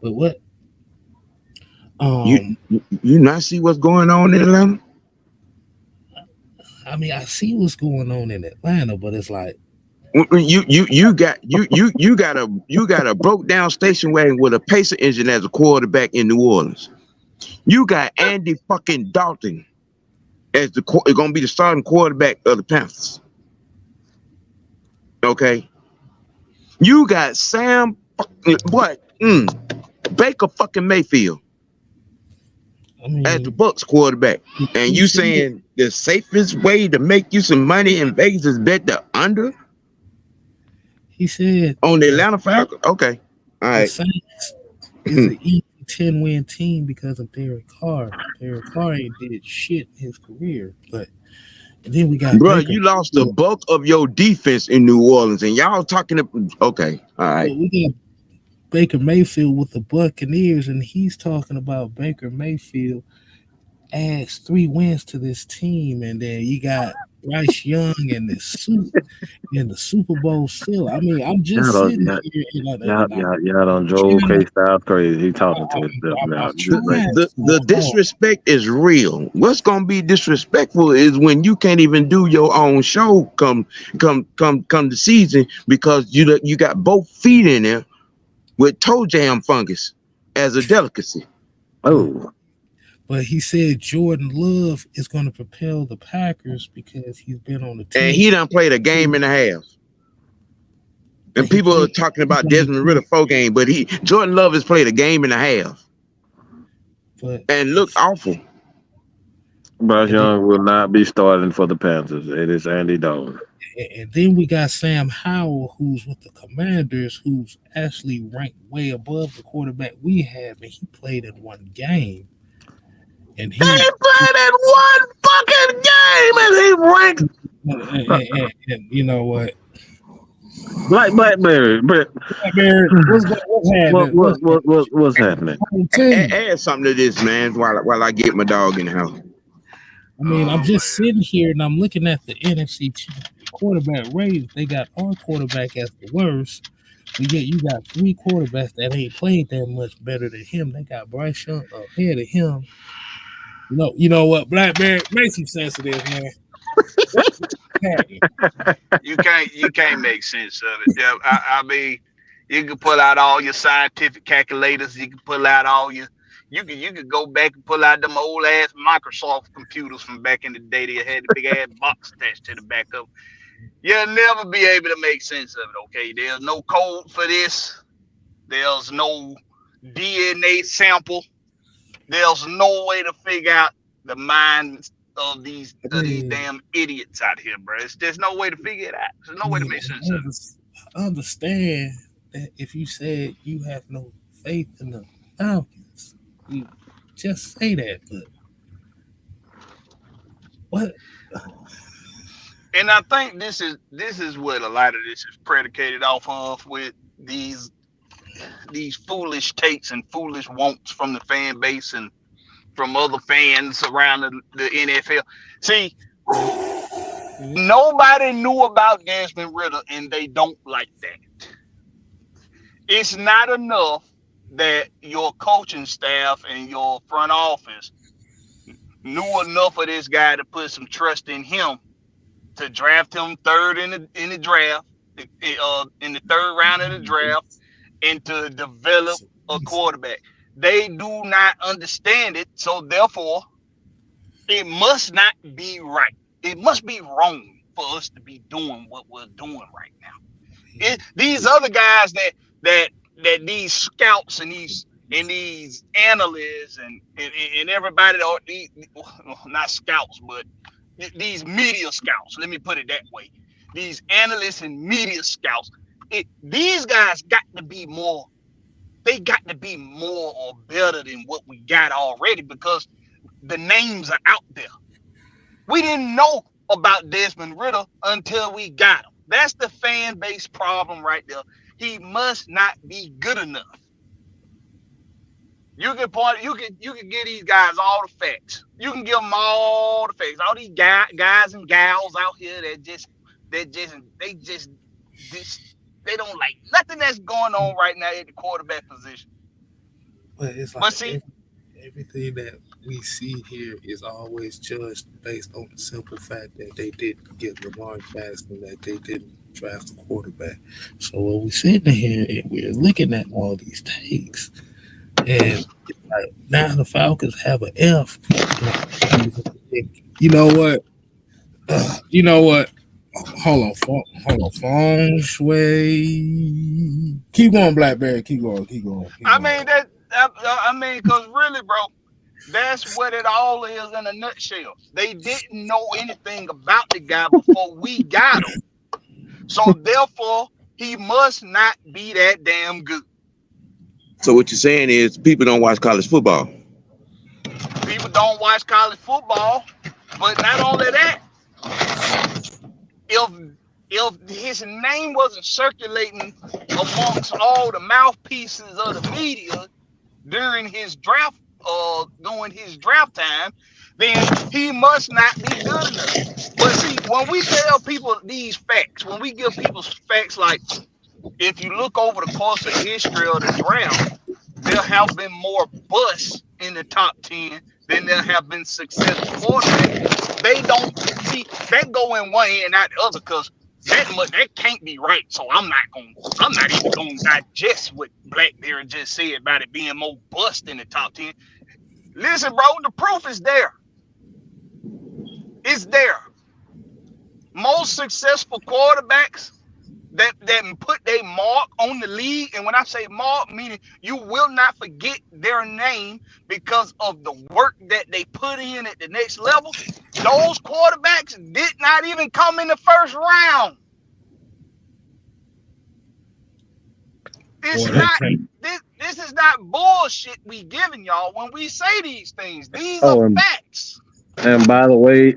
But what? You not see what's going on in Atlanta? I mean, I see what's going on in Atlanta, but it's like you got a broke down station wagon with a Pacer engine as a quarterback in New Orleans. You got Andy fucking Dalton as gonna be the starting quarterback of the Panthers. Okay, you got Sam Baker fucking Mayfield as the Bucks quarterback, and you saying the safest way to make you some money in Vegas is bet the under? He said on the Atlanta Falcons. Okay, all right. The Saints is an easy 10-win team because of Derek Carr. Derek Carr ain't did shit in his career, but then we got Baker. You lost the bulk of your defense in New Orleans, and y'all talking. Okay, all right. But we got Baker Mayfield with the Buccaneers, and he's talking about Baker Mayfield adds 3 wins to this team, and then you got Bryce Young and the Super Bowl still. I mean, I'm Y'all just don't, sitting y'all, here y'all, and y'all, y'all don't Joel trying K to, Styles crazy. He talking to himself I'm now. The, Like, trying the so hard. disrespect is real. What's gonna be disrespectful is when you can't even do your own show come the season because you got both feet in there with toe jam fungus as a delicacy. But oh, but he said Jordan Love is going to propel the Packers because he's been on the And team he for done played a game and a half. but And he people are played talking he's about only Desmond Ridder played 4 game, but Jordan Love has played a game and a half but and looked awful. Bryce and then Young will not be starting for the Panthers. It is Andy Dalton. and then we got Sam Howell, who's with the Commanders, who's actually ranked way above the quarterback we have, and he played in one game. And They he played in one fucking game and he ranked and you know what, like Blackberry. But Barry, what's happening? what's happening? I'm tell you. Add something to this, man, while I get my dog in the house. I mean, I'm Oh just man. sitting here and I'm looking at the NFC quarterback ratings. They got our quarterback as the worst, but yet you got 3 quarterbacks that ain't played that much better than him. They got Bryce Young ahead of him. You know what, Blackberry, make some sense of this, man. What's happening? You can't make sense of it. Yeah, I mean, you can pull out all your scientific calculators. You can pull out all your. You could go back and pull out them old ass Microsoft computers from back in the day that had the big ass box attached to the back of. You'll never be able to make sense of it. Okay, there's no code for this. There's no DNA sample. There's no way to figure out the minds I of these mean, damn idiots out here, bro. There's no way to figure it out. There's I no way to mean, make sense of it. I understand that if you said you have no faith in the Falcons, you just say that, but what? And I think this is what a lot of this is predicated off of with these foolish takes and foolish wants from the fan base and from other fans around the NFL. See, nobody knew about Desmond Ridder, and they don't like that. It's not enough that your coaching staff and your front office knew enough of this guy to put some trust in him to draft him third in the draft, in the third round of the draft, and to develop a quarterback. They do not understand it, so therefore it must not be right. It must be wrong for us to be doing what we're doing right now. These other guys that that these scouts and these analysts and everybody that not scouts, but these media scouts. Let me put it that way. These analysts and media scouts. These guys got to be more. They got to be more or better than what we got already because the names are out there. We didn't know about Desmond Ridder until we got him. That's the fan base problem right there. He must not be good enough. You can give these guys all the facts. You can give them all the facts. All these guys and gals out here that just this, they don't like nothing that's going on right now at the quarterback position. But it's But like see, everything that we see here is always judged based on the simple fact that they didn't get Lamar Jackson, that they didn't draft a quarterback. So when we sitting here and we're looking at all these takes, and like now the Falcons have an F. You know what? You know what? Hold on, feng shui. Keep going, Blackberry. Keep going. Keep going. Keep I going. mean because really, bro, that's what it all is in a nutshell. They didn't know anything about the guy before we got him. So therefore, he must not be that damn good. So what you're saying is people don't watch college football. People don't watch college football, but not only that, if if his name wasn't circulating amongst all the mouthpieces of the media during his draft during his draft time, then he must not be good enough. But see, when we tell people these facts, when we give people facts like, if you look over the course of history of the draft, there have been more busts in the top 10 than there have been successful quarterbacks. They don't see that go in one hand, not the other, because that can't be right. So I'm not even gonna digest what Blackberry just said about it being more bust in the top 10. Listen, bro, the proof is there. It's there. Most successful quarterbacks that put their mark on the league, and when I say mark, meaning you will not forget their name because of the work that they put in at the next level. Those quarterbacks did not even come in the first round. It's not this is not bullshit we giving y'all when we say these things. These are facts. And by the way,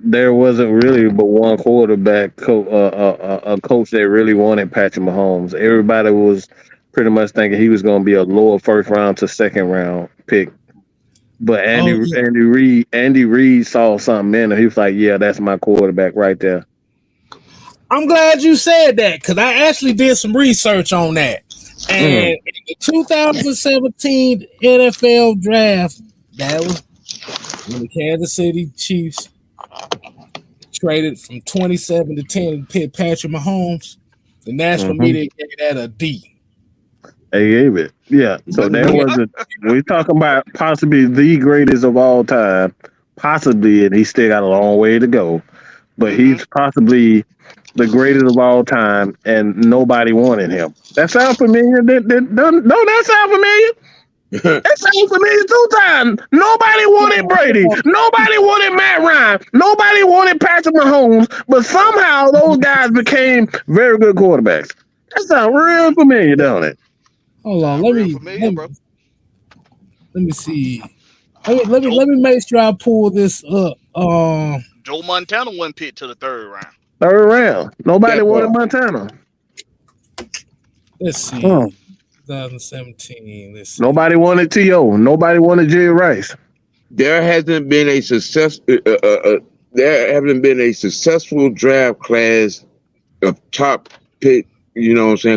there wasn't really but one quarterback, a coach that really wanted Patrick Mahomes. Everybody was pretty much thinking he was going to be a lower first round to second round pick. But Andy Reid saw something in him. He was like, "Yeah, that's my quarterback right there." I'm glad you said that because I actually did some research on that. And in the 2017 NFL draft, that was when the Kansas City Chiefs traded from 27 to 10 and picked Patrick Mahomes. The national media gave that a D. They gave it. Yeah. So that wasn't, we're talking about possibly the greatest of all time. Possibly, and he still got a long way to go. But he's possibly the greatest of all time, and nobody wanted him. That sound familiar? No, that sound familiar? That sounds familiar 2 times. Nobody wanted Brady. Nobody wanted Matt Ryan. Nobody wanted Patrick Mahomes. But somehow those guys became very good quarterbacks. That sounds real familiar, don't it? Hold on, let me see. Let me make sure I pull this up. Joe Montana wasn't picked to the 3rd round. 3rd round. Nobody wanted Montana. Let's see. 2017. Let's see. Nobody wanted T.O. Nobody wanted Jerry Rice. There hasn't been a successful draft class of top pick,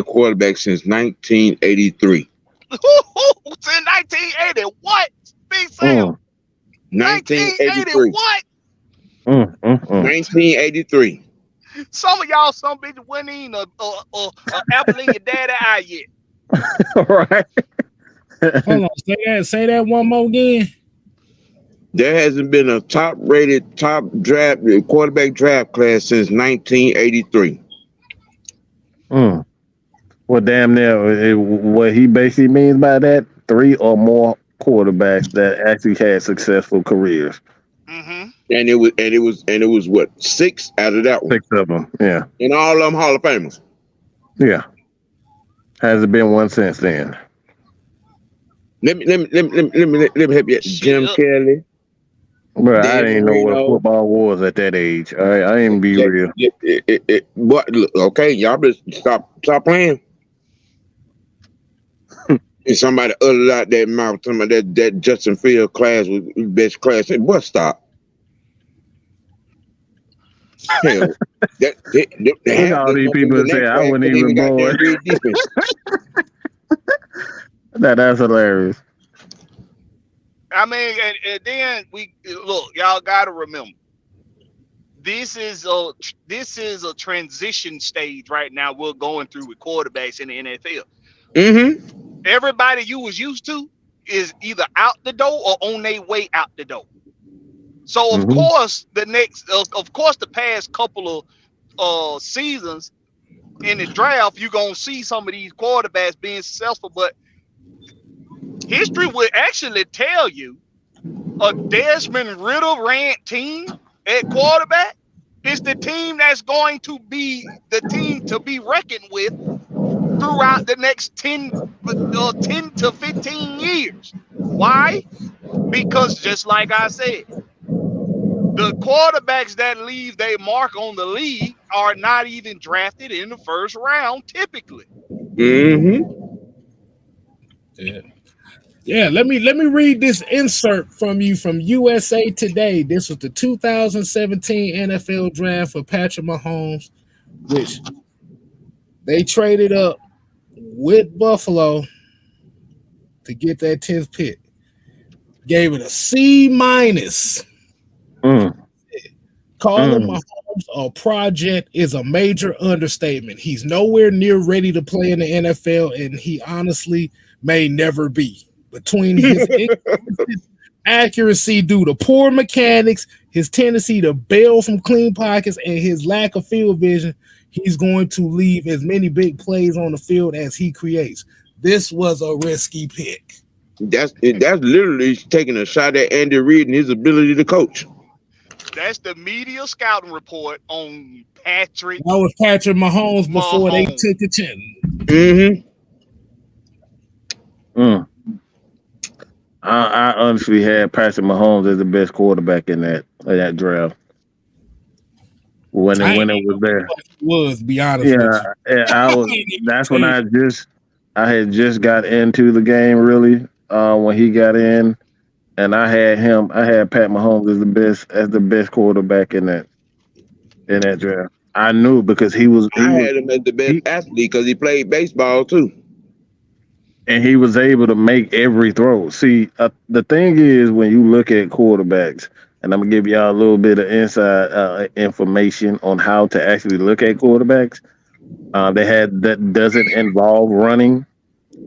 quarterback since 1983. Since 1980, what? Big Sam. 1983. What? 1983. Some of y'all, some bitch wasn't even a apple in your daddy eye yet. Right. Hold on, say that one more again. There hasn't been a top-rated, top-draft quarterback draft class since 1983. Well, damn near. What he basically means by that, 3 or more quarterbacks that actually had successful careers. Mm-hmm. And it was what, 6 out of that one? 6 of them, yeah. And all of them Hall of Famers. Yeah. Hasn't been one since then. Let me help you. Jim Kelly. Bro, I didn't know what football was at that age. I ain't be real. Okay, y'all better stop playing. And somebody uttered out that mouth talking about that Justin Field class was the best class. What stop? Hell, all these people say I wouldn't even go. That's hilarious. I mean, and then we look. Y'all got to remember, this is a transition stage right now. We're going through with quarterbacks in the NFL. Mm-hmm. Everybody you was used to is either out the door or on their way out the door. So of course the past couple of seasons in the draft, you're gonna see some of these quarterbacks being successful, but history would actually tell you a Desmond Ridder ran team at quarterback is the team that's going to be the team to be reckoned with throughout the next 10 to 15 years. Why? Because just like I said, the quarterbacks that leave their mark on the league are not even drafted in the first round typically. Mm-hmm. Yeah. Yeah, let me read this insert from you from USA Today. This was the 2017 NFL draft for Patrick Mahomes, which they traded up with Buffalo to get that 10th pick. Gave it a C minus. Calling Mahomes a project is a major understatement. He's nowhere near ready to play in the NFL, and he honestly may never be. Between his accuracy due to poor mechanics, his tendency to bail from clean pockets, and his lack of field vision, he's going to leave as many big plays on the field as he creates. This was a risky pick. That's literally taking a shot at Andy Reid and his ability to coach. That's the media scouting report on Patrick. That was Patrick Mahomes before they took a chance. I honestly had Patrick Mahomes as the best quarterback in that draft. When it was there, was be honest with you. I was. That's when I had just got into the game really. When he got in, and I had Pat Mahomes as the best quarterback in that draft. I knew because I had him as the best athlete because he played baseball too. And he was able to make every throw. See, the thing is, when you look at quarterbacks, and I'm going to give y'all a little bit of inside information on how to actually look at quarterbacks, that doesn't involve running,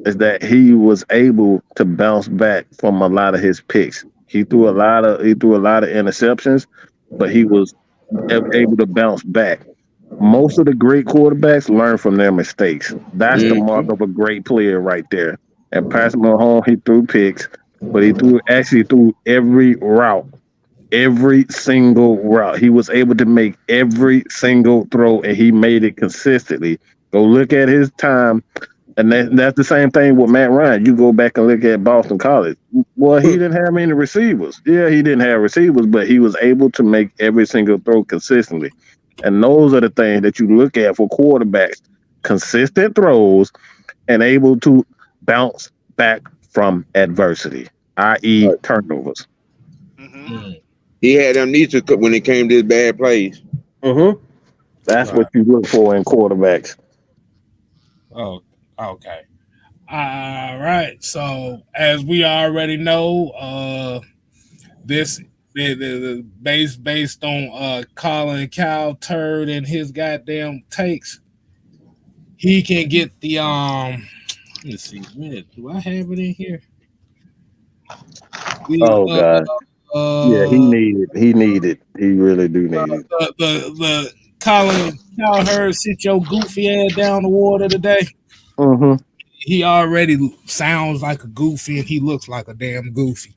is that he was able to bounce back from a lot of his picks. He threw a lot of interceptions, but he was able to bounce back. Most of the great quarterbacks learn from their mistakes. That's the mark of a great player right there. And Patrick Mahomes, he threw picks, but he threw every route, every single route. He was able to make every single throw, and he made it consistently. Go look at his time, and that's the same thing with Matt Ryan. You go back and look at Boston College. Well, he didn't have many receivers. Yeah, he didn't have receivers, but he was able to make every single throw consistently. And those are the things that you look at for quarterbacks: consistent throws and able to bounce back from adversity, i.e. turnovers. He had amnesia when it came to his bad plays. That's what you look for in quarterbacks. Oh, okay. All right. So as we already know, this the based on Colin Cowheards and his goddamn takes, he can get the let's see, do I have it in here? God. Yeah, he needed. He really do need it. The Colin Cowheards sit your goofy ass down the water today. He already sounds like a goofy and he looks like a damn goofy.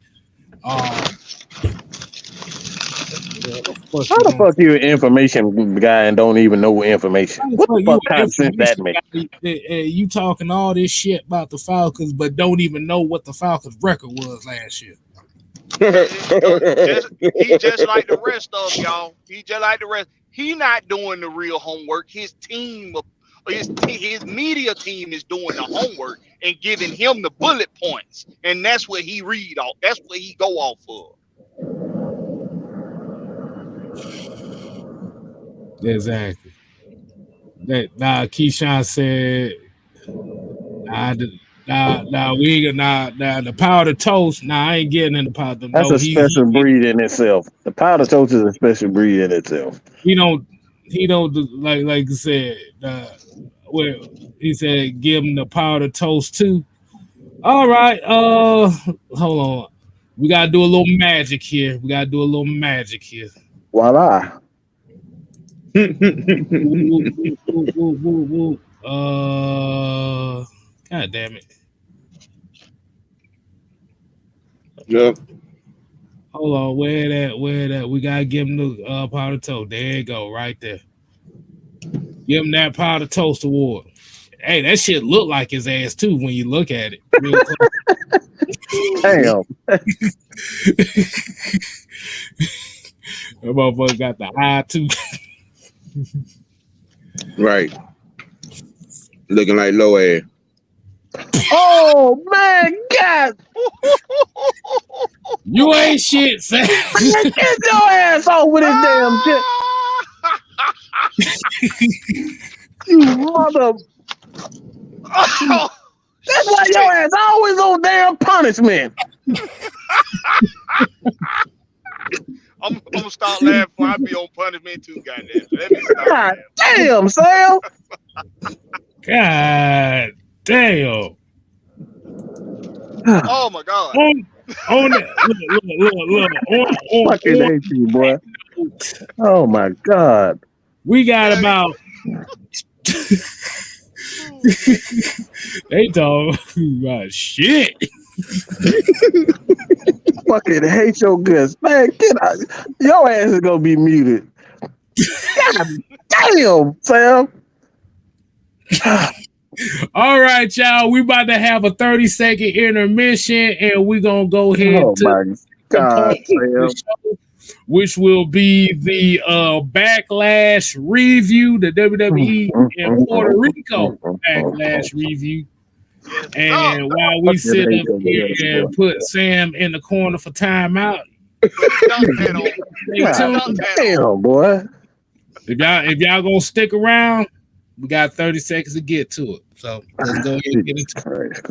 How the fuck you an information guy and don't even know information? What the fuck kind of sense that makes? You talking all this shit about the Falcons, but don't even know what the Falcons' record was last year. He just like the rest of y'all. He just like the rest. He not doing the real homework. His team, his media team is doing the homework and giving him the bullet points, and that's what he read off. That's what he go off of. Exactly. Keyshawn said, the powdered toast. I ain't getting in the powder. That's a special breed in itself. The powdered toast is a special breed in itself. He don't like I said. Well, he said give him the powdered toast too. All right. Hold on. We gotta do a little magic here. Voila. God damn it. Yep. Hold on, where that? We gotta give him the powder toast. There you go, right there. Give him that powder toast award. Hey, that shit look like his ass too when you look at it. Real close. Damn. That motherfucker got the eye too. Right. Looking like low air. Oh man, God! You ain't shit, Sam. Man, get your ass off with this damn shit. You mother. That's why your ass always on damn punishment. I'm gonna start laughing before I be on punishment too, goddamn. Let me stop God laughing. damn, Sam. God damn. Oh my god. On that, look. Fucking hate you, boy. Oh my God. We got about. They talking about shit. Fucking hate your guts. Man, get out. Your ass is gonna be muted. God damn, Sam. All right, y'all. We about to have a 30-second intermission, and we're gonna go ahead Oh to my the God, part of the show, which will be the Backlash review, the WWE in Puerto Rico Backlash review. Yes, And while we sit up here and put Sam in the corner for timeout, stay tuned. Damn, boy. If y'all gonna stick around, we got 30 seconds to get to it. So let's go ahead and get into it.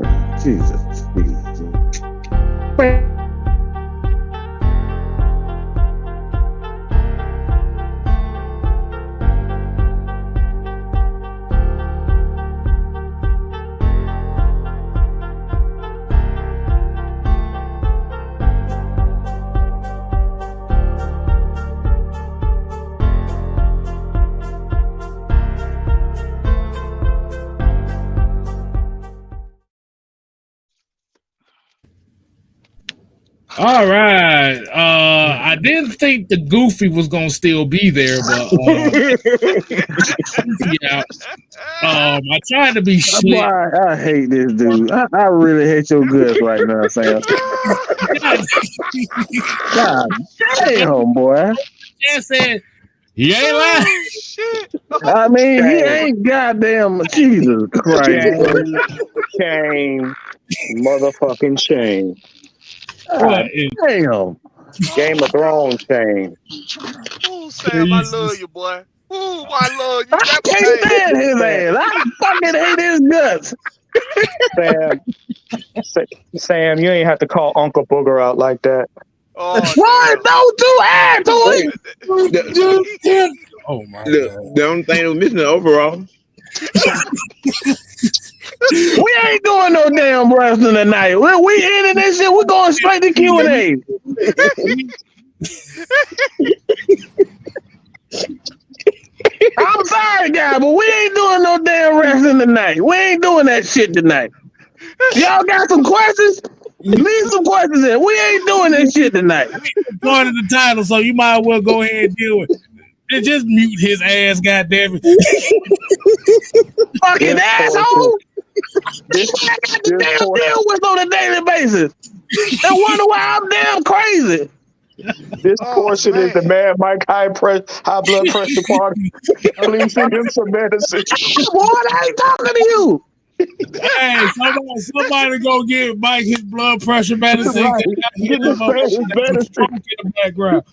Jesus. All right. I didn't think the Goofy was gonna still be there, but yeah. I tried to be slick. I hate this dude. I really hate your guts right now, Sam. God damn, boy. Just said he ain't lying. Shit. I mean, he ain't goddamn Jesus Christ. Shame. Motherfucking shame. God damn. Game of Thrones shame. Ooh, Sam, I love you, boy. Ooh, I love you. I can't stand his ass. I fucking hate his guts. Sam, you ain't have to call Uncle Booger out like that. Oh, What? Don't do add to it. Oh my The only thing that was missing the overall. We ain't doing no damn wrestling tonight. We ending this shit. We're going straight to Q&A. I'm sorry, guys, but we ain't doing no damn wrestling tonight. We ain't doing that shit tonight. Y'all got some questions? Leave some questions in. We ain't doing that shit tonight. Part of the title, so you might as well go ahead and deal with it. And just mute his ass, goddamn it. Fucking asshole. I got to damn deal with on a daily basis. And wonder why I'm damn crazy. This portion is the man Mike high blood pressure party. Please send him some medicine. Boy, I ain't talking to you. Hey, somebody go get Mike his blood pressure medicine. Right. Get the medicine. In the background.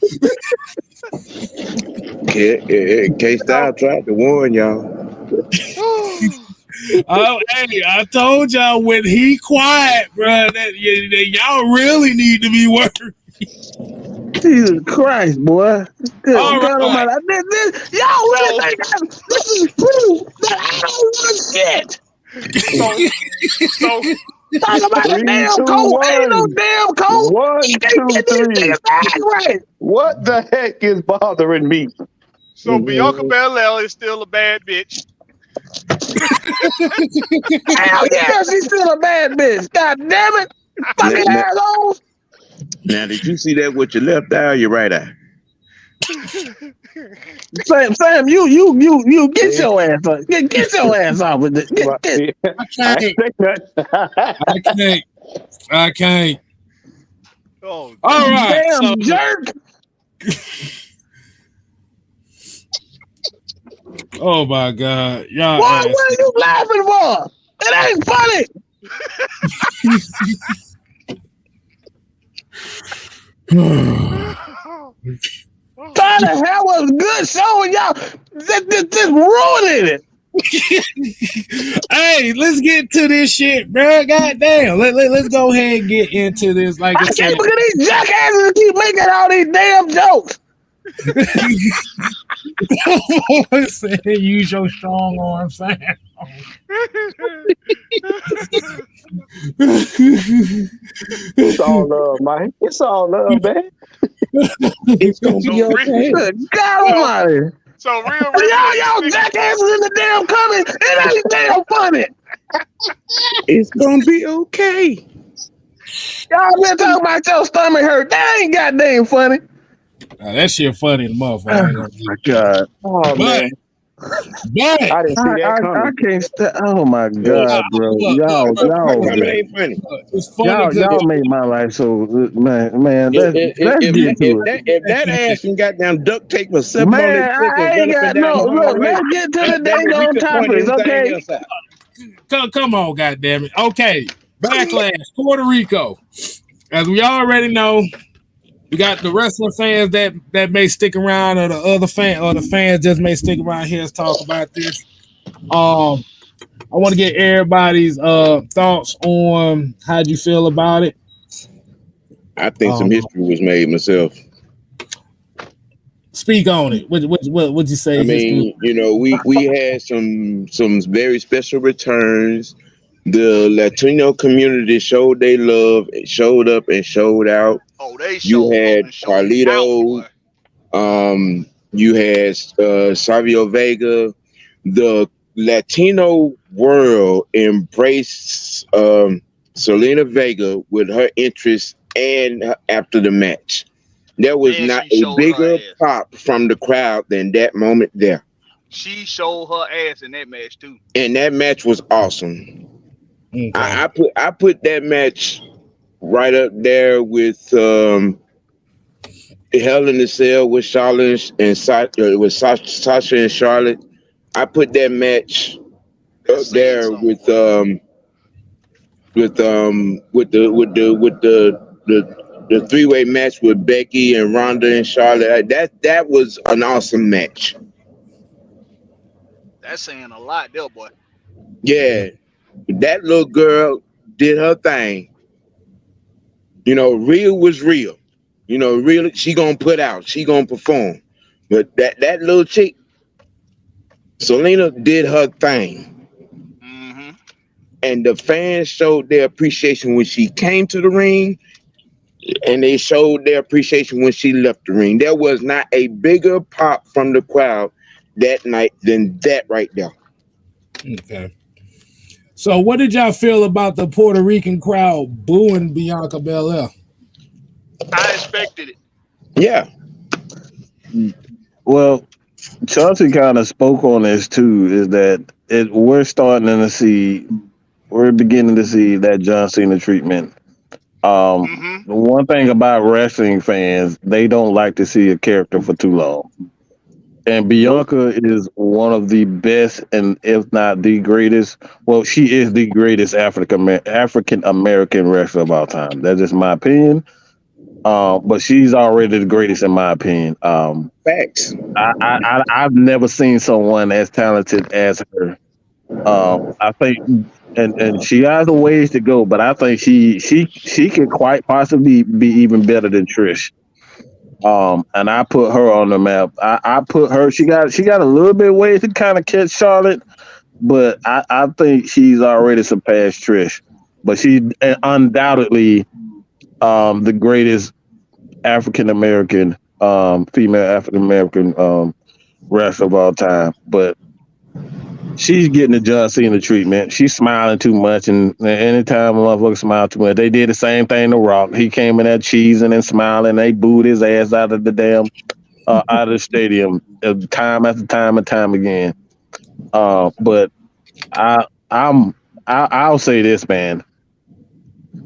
K-Style tried to warn y'all. Oh, hey, I told y'all when he quiet, bro, that y'all really need to be worried. Jesus Christ, boy. Good All God right. Almighty. Y'all really think this is proof that I don't want shit. So Talk about the 3, damn 2, cold. 1. Ain't no damn cold. 1, You 2, can't get these 3. niggas back right. What the heck is bothering me? Bianca Belair is still a bad bitch. Hell yeah, she's still a bad bitch. God damn it. Fucking assholes. Now, did you see that with your left eye or your right eye? Sam, you get your ass up. Get your ass off with it. I can't. Oh, All right. Damn jerk. Oh my God. Y'all What are you laughing for? It ain't funny. How the hell was a good show and y'all just ruining it? Hey, let's get to this shit, bro. Goddamn. Let's go ahead and get into this. Like I I said, can't look at these jackasses keep making all these damn jokes. use your strong arm, Sam. It's all love, man. It's all love, man. It's gonna be okay. God almighty. So real, Y'all jackasses in the damn comments. It ain't damn funny. It's gonna be okay. Y'all been talking about your stomach hurt. That ain't goddamn funny. That shit funny, the motherfucker. Oh my God. Oh, man. But I didn't see that coming. I can't oh my God, bro. Y'all Ain't funny. It's funny. y'all made my life so man. Let's get to it. If that ass and goddamn duct tape was 7 Man, I ain't got no. Look, let's get to the dang on topics, okay? Come on, goddammit. Okay, Backlash, Puerto Rico. As we already know, we got the wrestling fans that may stick around, or the fans just may stick around here to talk about this. I want to get everybody's thoughts on how'd you feel about it. I think some history was made myself. Speak on it. What you say? I mean, we had some very special returns. The Latino community showed they love, showed up and showed out. Oh, they showed. You had up and showed Carlito. out, You had Savio Vega. The Latino world embraced Zelina Vega with her interest and after the match. There was not a bigger pop from the crowd than that moment there. She showed her ass in that match too. And that match was awesome. Okay. I put that match right up there with Hell in the Cell with Charlotte and Sasha and Charlotte. I put that match up there with the three-way match with Becky and Ronda and Charlotte. That was an awesome match. That's saying a lot there, boy. Yeah, that little girl did her thing. Real was real. Really, she gonna put out. She gonna perform. But that little chick, Zelina, did her thing. Mm-hmm. And the fans showed their appreciation when she came to the ring, and they showed their appreciation when she left the ring. There was not a bigger pop from the crowd that night than that right there. Okay. So what did y'all feel about the Puerto Rican crowd booing Bianca Belair? I expected it. Yeah. Well, Chelsea kind of spoke on this too, is that we're beginning to see that John Cena treatment. The one thing about wrestling fans, they don't like to see a character for too long. And Bianca is one of the best, and if not the greatest, well, she is the greatest African American wrestler of all time. That's just my opinion. But she's already the greatest in my opinion. Facts. I've never seen someone as talented as her. I think, and she has a ways to go, but I think she could quite possibly be even better than Trish. And I put her on the map. I put her. She got a little bit of ways to kind of catch Charlotte, but I think she's already surpassed Trish. But she's undoubtedly the greatest African American female African American wrestler of all time. But she's getting the John Cena treatment. She's smiling too much, and anytime a motherfucker smile too much, they did the same thing to Rock. He came in there cheesing and smiling. They booed his ass out of the damn out of the stadium time after time and time again. But I'll say this, man.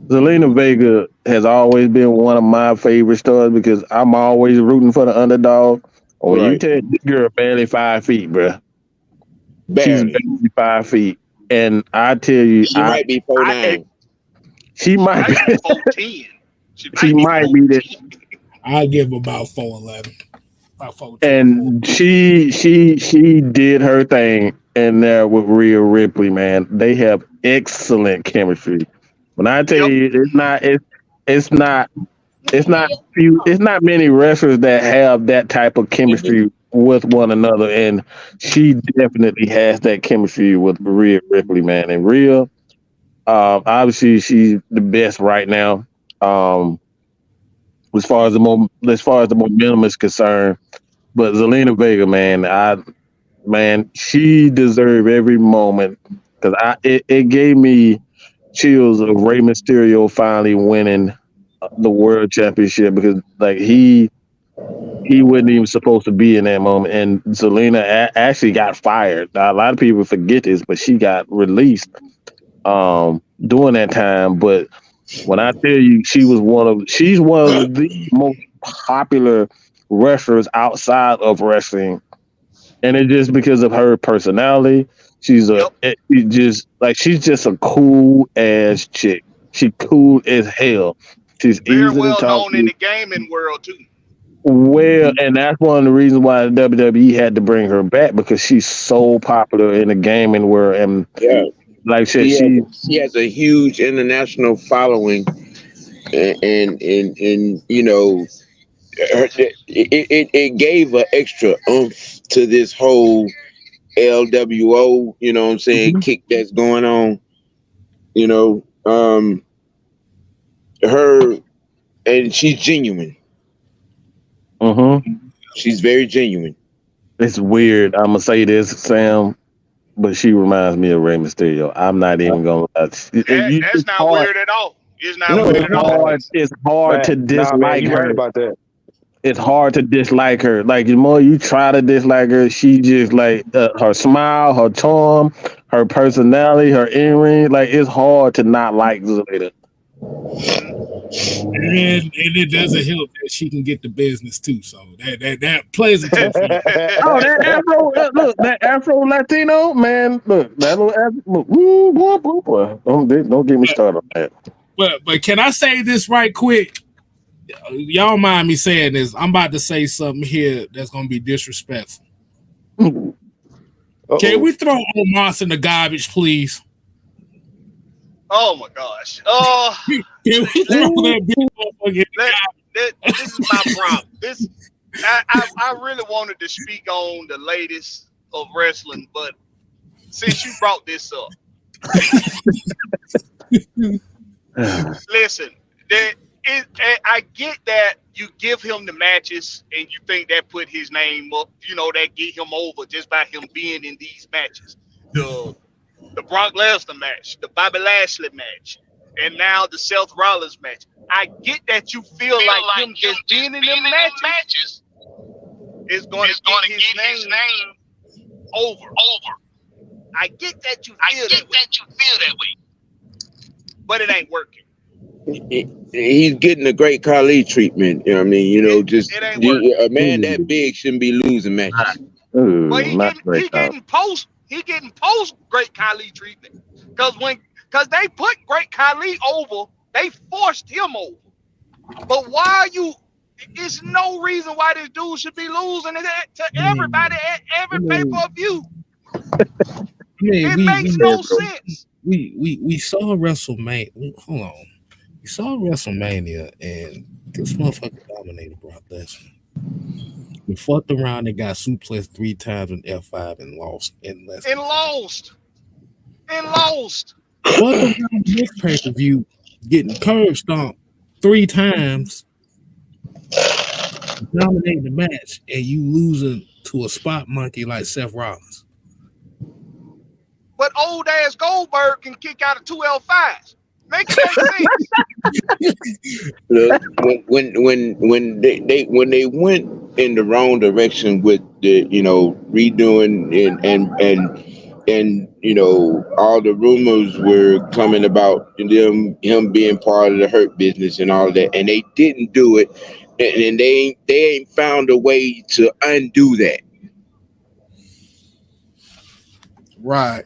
Zelina Vega has always been one of my favorite stars because I'm always rooting for the underdog. When you take this girl barely 5 feet, bro. Barely. She's barely 5 feet. And I tell you, She might be 4'9". she might Might be be, 4'10". she might be that. I give him about 4'11", about 4'10". And she did her thing in there with Rhea Ripley, man. They have excellent chemistry. When I tell Yep. you, it's not it's not many wrestlers that have that type of chemistry with one another, and she definitely has that chemistry with Rhea Ripley, man. And Rhea, obviously, she's the best right now. As far as the momentum is concerned, but Zelina Vega, man, she deserved every moment because it gave me chills of Rey Mysterio finally winning the world championship because like he wasn't even supposed to be in that moment, and Zelina actually got fired. Now, a lot of people forget this, but she got released during that time. But when I tell you, she's one of the most popular wrestlers outside of wrestling, and it's just because of her personality. She's she's just a cool ass chick. She cool as hell. She's Very easy to well talk known in to. the gaming world too. Well, and that's one of the reasons why WWE had to bring her back because she's so popular in the gaming world. And Yeah, like I said, she has a huge international following, and it gave an extra oomph to this whole LWO, you know what I'm saying, Mhm. kick that's going on. You know, her, and she's genuine. She's very genuine. It's weird. I'm gonna say this, Sam, but she reminds me of Rey Mysterio. I'm not even gonna lie. That's It's not hard. weird at all. It's not No, weird it's at all. not. It's hard to Nah, man, dislike you're right her. about that. It's hard to dislike her. Like the more you try to dislike her, she just like her smile, her charm, her personality, her in-ring. Like it's hard to not like Zelina. And it doesn't help that she can get the business too. So that plays into it for you. Oh, that Afro! Look, that Afro Latino man. Look, that little Afro. Look, boy. Don't get me started on that. But can I say this right quick? Y'all mind me saying this? I'm about to say something here that's gonna be disrespectful. Can we throw Omos in the garbage, please? Oh my gosh. Can we throw that big motherfucker in the garbage? This is my problem. I really wanted to speak on the latest of wrestling, but since you brought this up, listen, I get that you give him the matches and you think that put his name up, that get him over just by him being in these matches. The Brock Lesnar match, the Bobby Lashley match, and now the Seth Rollins match. I get that you feel like him just being in them matches is going to get his name over. I get that you feel that way. But it ain't working. He's getting a great Khali treatment. You know what I mean? It ain't working. A man that big shouldn't be losing matches. But he getting post great Khali treatment. Because they put great Khali over, they forced him over. But why there's no reason why this dude should be losing to everybody at every pay-per-view. It makes no sense. We saw WrestleMania. Hold on. We saw WrestleMania, and this motherfucker dominated Brock Lesnar. We fucked around and got suplexed 3 times in F5 and lost. Fucked around this pay-per-view, getting curb stomped 3 times, dominating the match, and you losing to a spot monkey like Seth Rollins. But old ass Goldberg can kick out of 2 L5s. Make it make sense. Look, when they went in the wrong direction with the redoing and all the rumors were coming about him being part of the Hurt Business and all of that, and they didn't do it, and they ain't found a way to undo that. Right.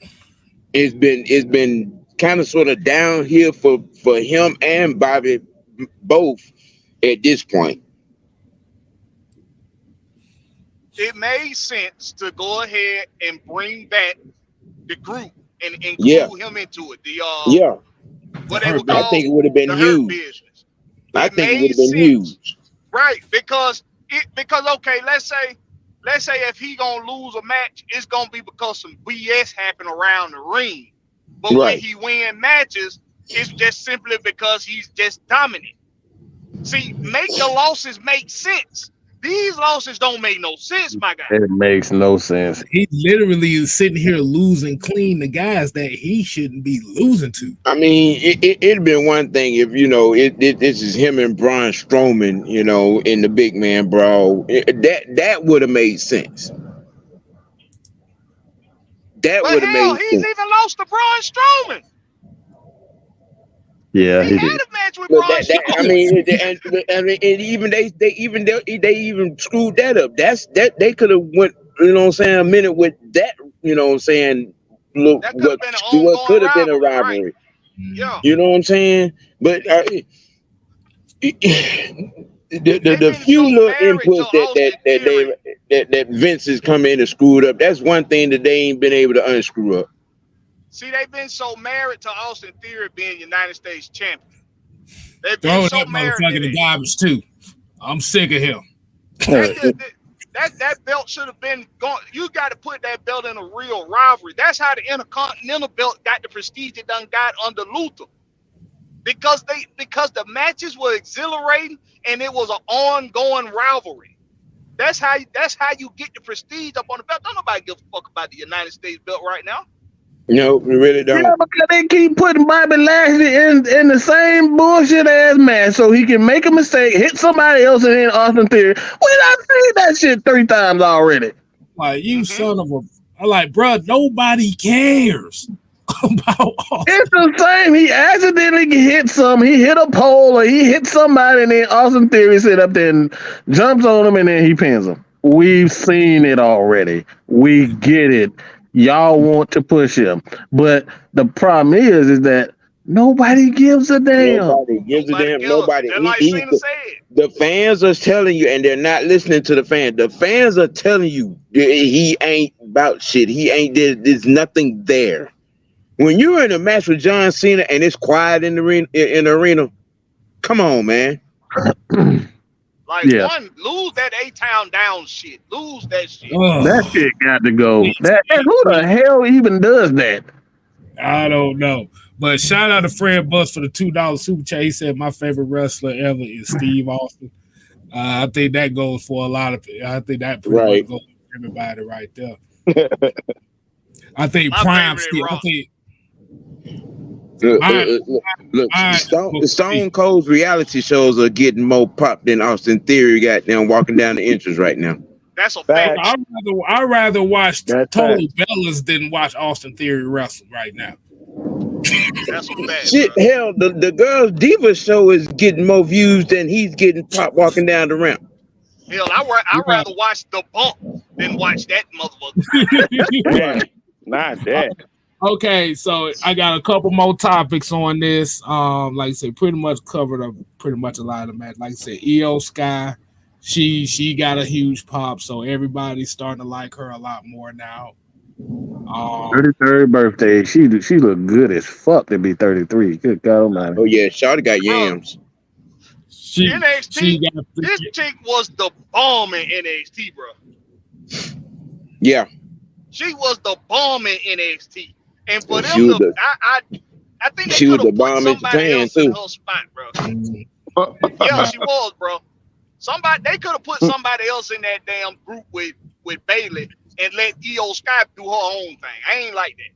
it's been kind of sort of downhill for him and Bobby both at this point. It made sense to go ahead and bring back the group and include Yeah, him into it. yeah. What they would I call think it would have been the hurt huge. business. I It think it would made have been sense, huge. right? Because okay, let's say if he gonna lose a match, it's gonna be because some BS happened around the ring. But when Right. he win matches, it's just simply because he's just dominant. See, make the losses make sense. These losses don't make no sense, my guy. It makes no sense. He literally is sitting here losing clean the guys that he shouldn't be losing to. I mean, it'd been one thing if this is him and Braun Strowman, in the big man brawl. That would have made sense. That But would have hell, made he's sense. even lost to Braun Strowman. Yeah, He he had did. a match with But Braun I Strowman. mean, and even they even screwed that up. They could have went, a minute with that. Look, That could have been an what ongoing could have been a rivalry, right? rivalry. Yeah. You know what I'm saying? But the been few so little married to inputs Austin Theory. that Vince has come in and screwed up. That's one thing that they ain't been able to unscrew up. See, they've been so married to Austin Theory being United States champion. They've Throw been so that married motherfucker to in the it. garbage too. I'm sick of him. That belt should have been gone. You got to put that belt in a real rivalry. That's how the Intercontinental belt got the prestige it done got under Luther. Because the matches were exhilarating and it was an ongoing rivalry. That's how you get the prestige up on the belt. Don't nobody give a fuck about the United States belt right now. No, we really don't. Yeah, because they keep putting Bobby Lashley in the same bullshit ass match so he can make a mistake, hit somebody else, and then Austin Theory. We done seen that shit 3 times already. Like, you son of a... I'm like, bro, nobody cares about Austin. It's the same. He accidentally hit some. He hit a pole or he hit somebody, and then Austin Theory sit up there and jumps on him, and then he pins him. We've seen it already. We get it. Y'all want to push him, but the problem is that nobody gives a damn. Nobody gives a damn. Nobody. Just like Cena said. The fans are telling you, and they're not listening to the fans. The fans are telling you he ain't about shit. He ain't. There's nothing there. When you're in a match with John Cena and it's quiet in the arena, come on, man. Like, lose that A-Town down shit. Lose that shit. That shit got to go. Who the hell even does that? I don't know. But shout out to Fred Bus for the $2 super chat. He said my favorite wrestler ever is Steve Austin. I think that goes for a lot of people. I think that pretty much goes for everybody right there. I think my Prime favorite Look, Stone Cold's reality shows are getting more pop than Austin Theory got them walking down the entrance right now. That's a fact. I'd rather watch Tony Bellas than watch Austin Theory wrestle right now. That's a fact. Shit, bro. hell, the Girls Diva show is getting more views than he's getting pop walking down the ramp. Hell, I'd rather watch The Bump than watch that motherfucker. Man, not that. Okay, so I got a couple more topics on this. Like I said, pretty much covered up pretty much a lot of the match. Like I said, Io Sky, she got a huge pop, so everybody's starting to like her a lot more now. 33rd birthday. She look good as fuck to be 33. Good God Almighty. Oh yeah, Shawty got yams. NXT, this chick was the bomb in NXT, bro. Yeah. She was the bomb in NXT. And for them, I think they she was could the have bomb put in somebody Japan else too. in her spot, bro. Yeah, she was, bro. They could have put somebody else in that damn group with Bayley and let Io Sky do her own thing. I ain't like that.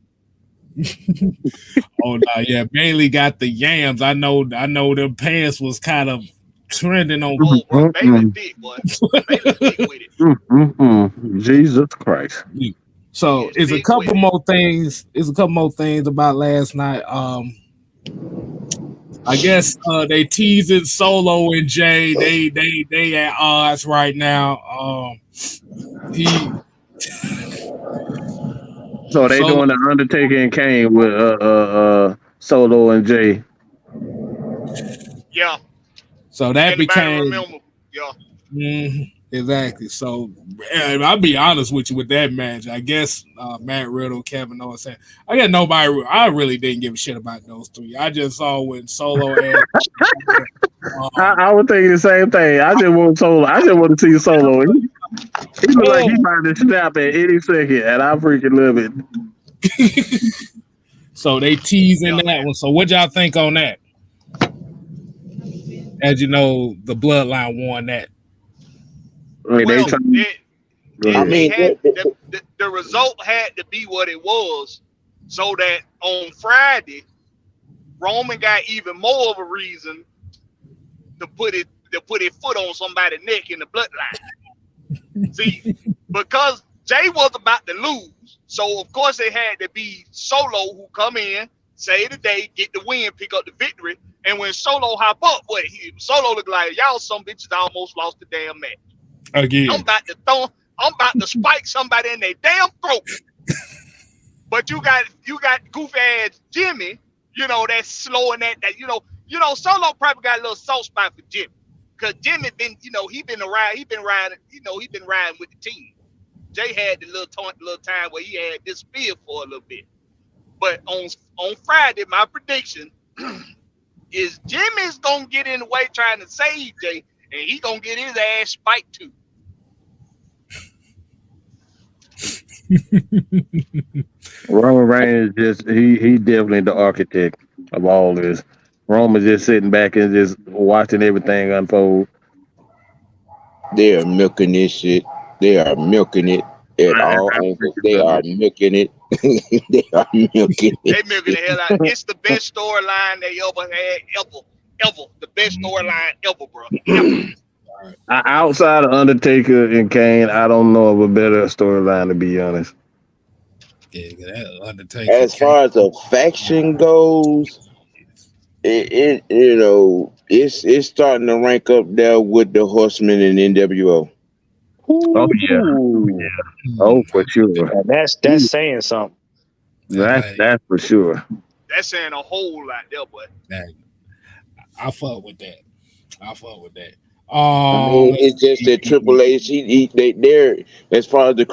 Oh no, yeah, Bayley got the yams. I know them pants was kind of trending on. Oh, bro, Bayley thick, boy. Bayley thick with it. Jesus Christ. So it's a couple more things. It's a couple more things about last night. I guess they teasing Solo and Jay. They at odds right now. So they Solo. doing the Undertaker and Kane with Solo and Jay. Yeah. So that Anybody became remember? Yeah. exactly. So I'll be honest with you with that match. I guess Matt Riddle, Kevin Owens, I guess nobody. I really didn't give a shit about those three. I just saw when Solo and I would think the same thing. I just want Solo. I just want to see Solo. He look like he about to snap at any second, and I freaking love it. So they teasing Yeah, that man. one. So what y'all think on that? As you know, the Bloodline won that. I mean, Well, I they mean, had the result had to be what it was, so that on Friday, Roman got even more of a reason to put his foot on somebody's neck in the Bloodline. See, because Jay was about to lose, so of course it had to be Solo who come in, save the day, get the win, pick up the victory. And when Solo hop up, Solo look like y'all some bitches almost lost the damn match. Again. I'm about to spike somebody in their damn throat. But you got goofy ass Jimmy, that's slow and that Solo probably got a little soft spot for Jimmy. Cause Jimmy been riding with the team. Jay had the little time where he had disappeared for a little bit. But on Friday, my prediction is Jimmy's gonna get in the way trying to save Jay, and he gonna get his ass spiked too. Roman Reigns he definitely the architect of all this. Roman's just sitting back and just watching everything unfold. they are milking this shit. They are milking it at all angles. They are milking it. They are milking They it. milking the hell out. It's the best storyline they ever had, ever. The best storyline ever, bro. Ever. Outside of Undertaker and Kane, I don't know of a better storyline, to be honest. Yeah, that Undertaker. As far as a faction goes, it's starting to rank up there with the Horsemen and NWO. Oh yeah, Ooh. oh for sure. And that's saying something. That's for sure. That's saying a whole lot there, boy. I fuck with that. I mean, it's just that Triple H, they're as far as the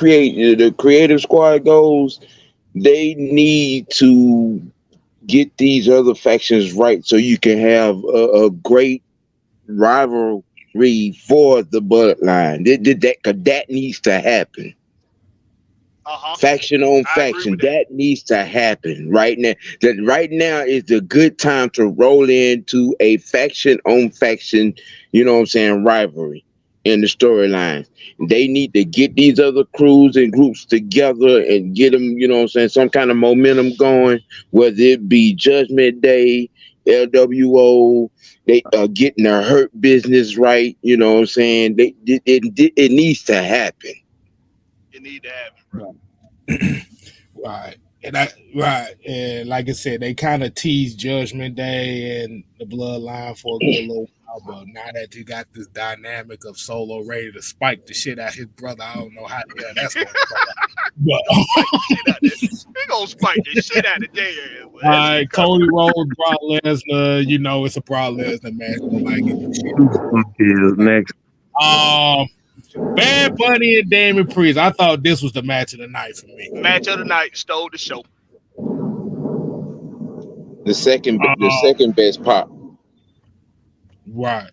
creative squad goes, they need to get these other factions right so you can have a great rivalry for the Bloodline. That needs to happen. Faction on faction, that needs to happen right now. That right now is the good time to roll into a faction on faction, rivalry in the storylines. They need to get these other crews and groups together and get them, some kind of momentum going, whether it be Judgment Day, LWO, they getting their hurt business right, it needs to happen. It need to happen, bro. Right. And like I said, they kind of teased Judgment Day and the Bloodline for a good little while, but now that you got this dynamic of Solo ready to spike the shit out his brother, I don't know how the hell that's going to play out. They gonna spike the shit out of Jay. All right, Cody Rhodes, Brock Lesnar. It's a Brock Lesnar match. Nobody gives a shit. Next. Bad Bunny and Damien Priest. I thought this was the match of the night for me. Match of the night stole the show. The second best pop. Right.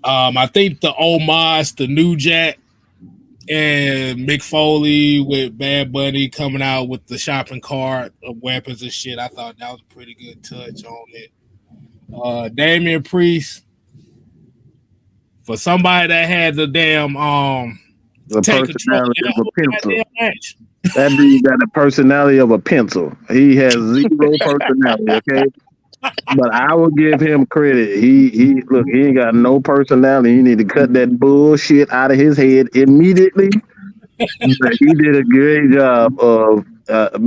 I think the homage to New Jack and Mick Foley with Bad Bunny coming out with the shopping cart of weapons and shit. I thought that was a pretty good touch on it. Damien Priest. For somebody that had the damn the take control personality of a pencil. Match. That dude got the personality of a pencil. He has zero personality, okay? But I will give him credit. He ain't got no personality. You need to cut that bullshit out of his head immediately. But he did a great job of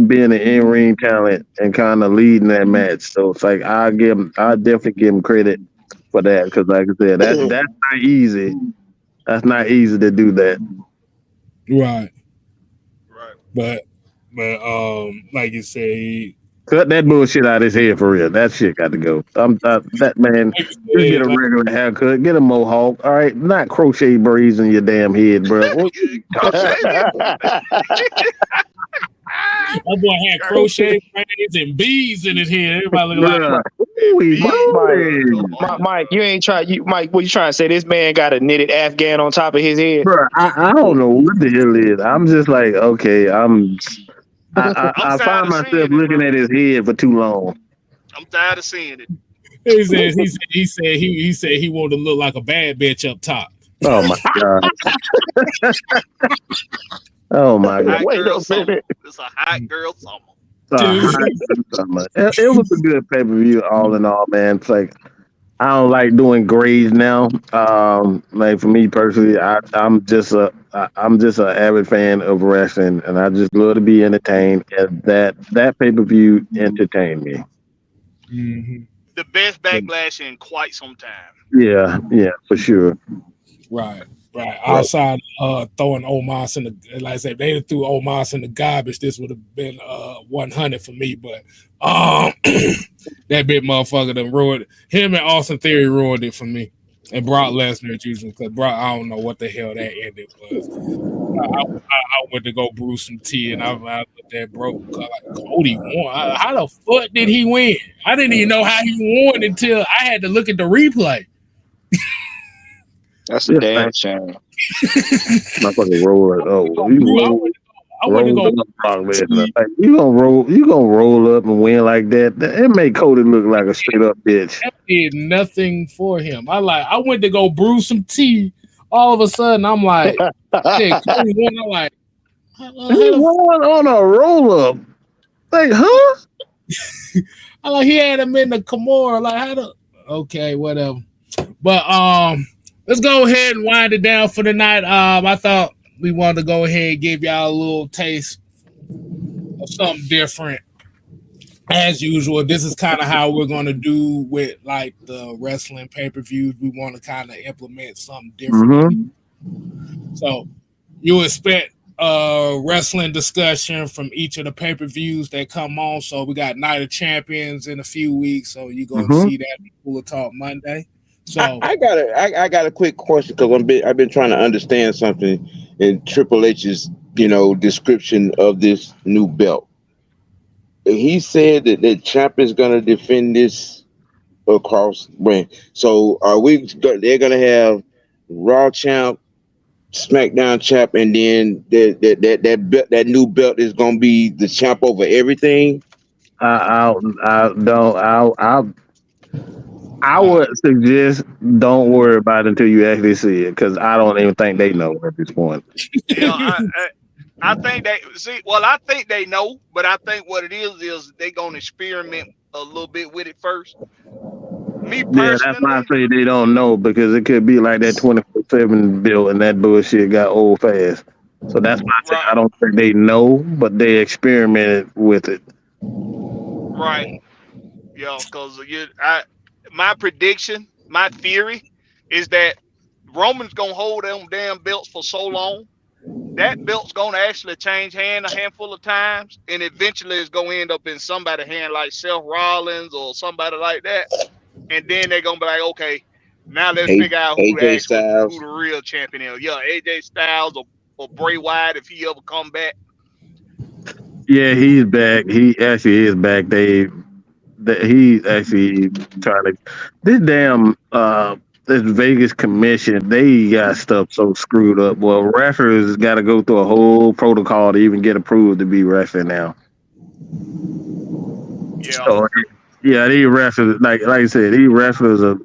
being an in-ring talent and kind of leading that match. So it's like I definitely give him credit for that, because like I said, that's not easy. That's not easy to do that. Right. But like you say, Cut that bullshit out of his head for real. That shit got to go. That man, like just get you a said, regular haircut, get a mohawk. All right, not crochet braids in your damn head, bro. What you talking Crochet. that boy had crochet braids and beads in his head. Everybody looking like, Bruh. And What we Mike, doing? Mike, you ain't trying. Mike, what you trying to say? This man got a knitted Afghan on top of his head. Bruh, I don't know what the hell it is. I'm just like, okay, I'm I tired find of myself seeing it, looking bro. at his head for too long. I'm tired of seeing it. he said he wanted to look like a bad bitch up top. Oh my god. Oh my god. Hot Wait girl a summer. minute. It's a hot girl summer. It was a good pay per view, all in all, man. It's like I don't like doing grades now. Like for me personally, I'm just a avid fan of wrestling, and I just love to be entertained. And that pay per view entertained me. Mm-hmm. The best backlash in quite some time. Yeah, for sure. Right. Outside throwing Omos in the, like I said, if they threw Omos in the garbage, this would have been 100 for me. But that big motherfucker done ruined him, and Austin Theory ruined it for me. And Brock Lesnar usually, because Brock, I don't know what the hell that ending was. I went to go brew some tea, and I looked at bro like Cody won. How the fuck did he win? I didn't even know how he won until I had to look at the replay. That's a damn shame. My fucking roller. Oh, I went to go. You gonna roll up and win like that? It made Cody look like a straight up bitch. That did nothing for him. I went to go brew some tea. All of a sudden, I'm like, hey, Cody won. I'm like, he won on a roll up. Like, huh? I like he had him in the Kimura. Like, how the okay, whatever. But let's go ahead and wind it down for the night. I thought we wanted to go ahead and give y'all a little taste of something different. As usual, this is kind of how we're going to do with like the wrestling pay-per-views. We want to kind of implement something different. Mm-hmm. So you expect wrestling discussion from each of the pay-per-views that come on. So we got Night of Champions in a few weeks. So you're going to see that in Cooler Talk Monday. So I got a quick question because I've been trying to understand something in Triple H's description of this new belt. He said that the champ is going to defend this across brand. So they're going to have Raw champ, SmackDown champ, and then that new belt is going to be the champ over everything. I would suggest don't worry about it until you actually see it, because I don't even think they know at this point. I think they see. Well, I think they know, but I think what it is they gonna experiment a little bit with it first. Me personally, yeah, that's why I say they don't know, because it could be like that 24/7 bill and that bullshit got old fast. So that's why I say I don't think they know, but they experimented with it. Right. Yeah, because my prediction, my theory is that Roman's gonna hold them damn belts for so long. That belt's gonna actually change hand a handful of times, and eventually it's gonna end up in somebody's hand like Seth Rollins or somebody like that. And then they're gonna be like, okay, now let's figure out who the real champion is. Yeah, AJ Styles or Bray Wyatt if he ever come back. Yeah, he's back. He actually is back. He's actually trying to. This damn this Vegas commission, they got stuff so screwed up. Well, wrestlers got to go through a whole protocol to even get approved to be wrestling now. Yeah. So, yeah, these wrestlers, like I said, these wrestlers of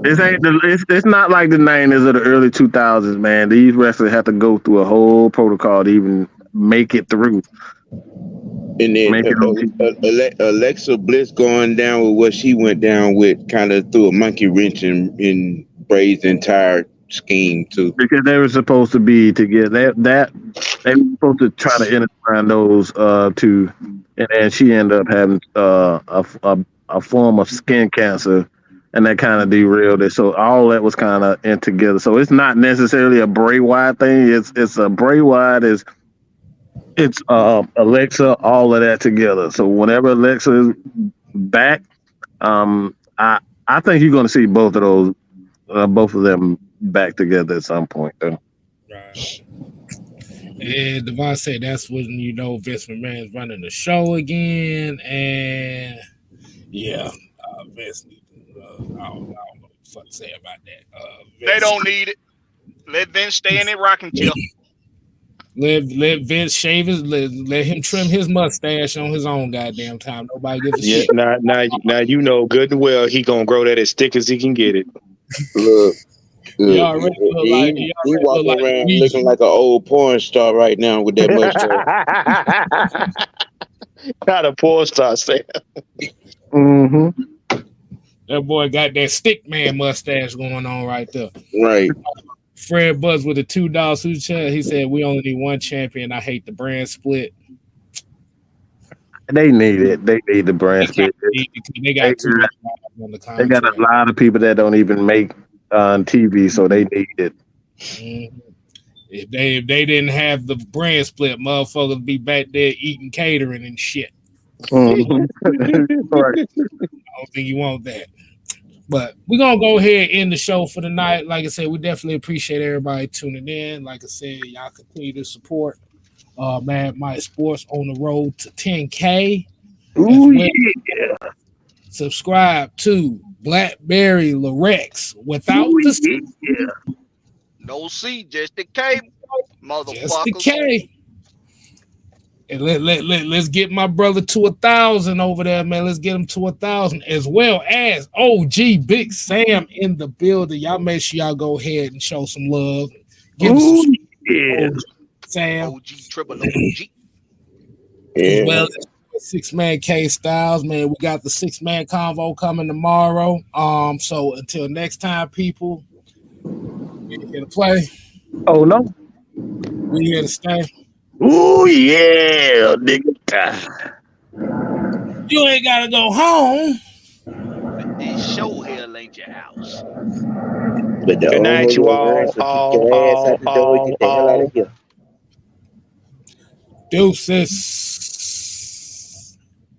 it's not like the 90s or the early 2000s, man. These wrestlers have to go through a whole protocol to even make it through. And then Alexa Bliss going down with what she went down with kind of threw a monkey wrench in Bray's entire scheme too. Because they were supposed to be together. That they were supposed to try to intertwine those two, and she ended up having a form of skin cancer, and that kind of derailed it. So all that was kind of in together. So it's not necessarily a Bray Wyatt thing. It's a Bray Wyatt is It's Alexa, all of that together. So whenever Alexa is back, I think you're going to see both of them back together at some point. Though. Right. And Devon said that's when you know Vince McMahon's running the show again. And yeah, Vince. I don't know what the fuck to say about that. They don't need it. Let Vince stay in that rocking chair. Let Vince shave let him trim his mustache on his own goddamn time. Nobody gives a Yeah, shit. now you know good and well he gonna grow that as thick as he can get it. Look, He already look like he walking around looking like an old porn star right now with that mustache. Not a porn star, Sam. Mm-hmm. That boy got that stick man mustache going on right there. Right. Fred Buzz with a $2 super chat. He said, "We only need one champion. I hate the brand split." They need it. They need the brand split. They got too much on the They got a contract. lot of people that don't even make on TV, so they need it. Mhm. If they didn't have the brand split, motherfuckers would be back there eating catering and shit. Mhm. Right. I don't think you want that. But we're gonna go ahead and end the show for the night. Like I said, we definitely appreciate everybody tuning in. Like I said, y'all continue to support Mad Mike Sports on the road to 10K. Ooh, Well. yeah. Subscribe to Blackberry Lorex without Ooh, the yeah. No C, just the K, motherfuckers. just the K. And let's get my brother to 1,000 over there, man. Let's get him to 1,000, as well as OG Big Sam in the building. Y'all make sure y'all go ahead and show some love. Give us some yeah. OG Sam. OG, triple OG. As well as 6-man K Styles, man. We got the 6-man convo coming tomorrow. So until next time, people, we here to play. Oh no. We here to stay. Ooh, yeah, nigga. You ain't gotta go home. But this show here ain't your house. But Good night, you all. Keep your ass out the door. Get the hell out of here. Deuces.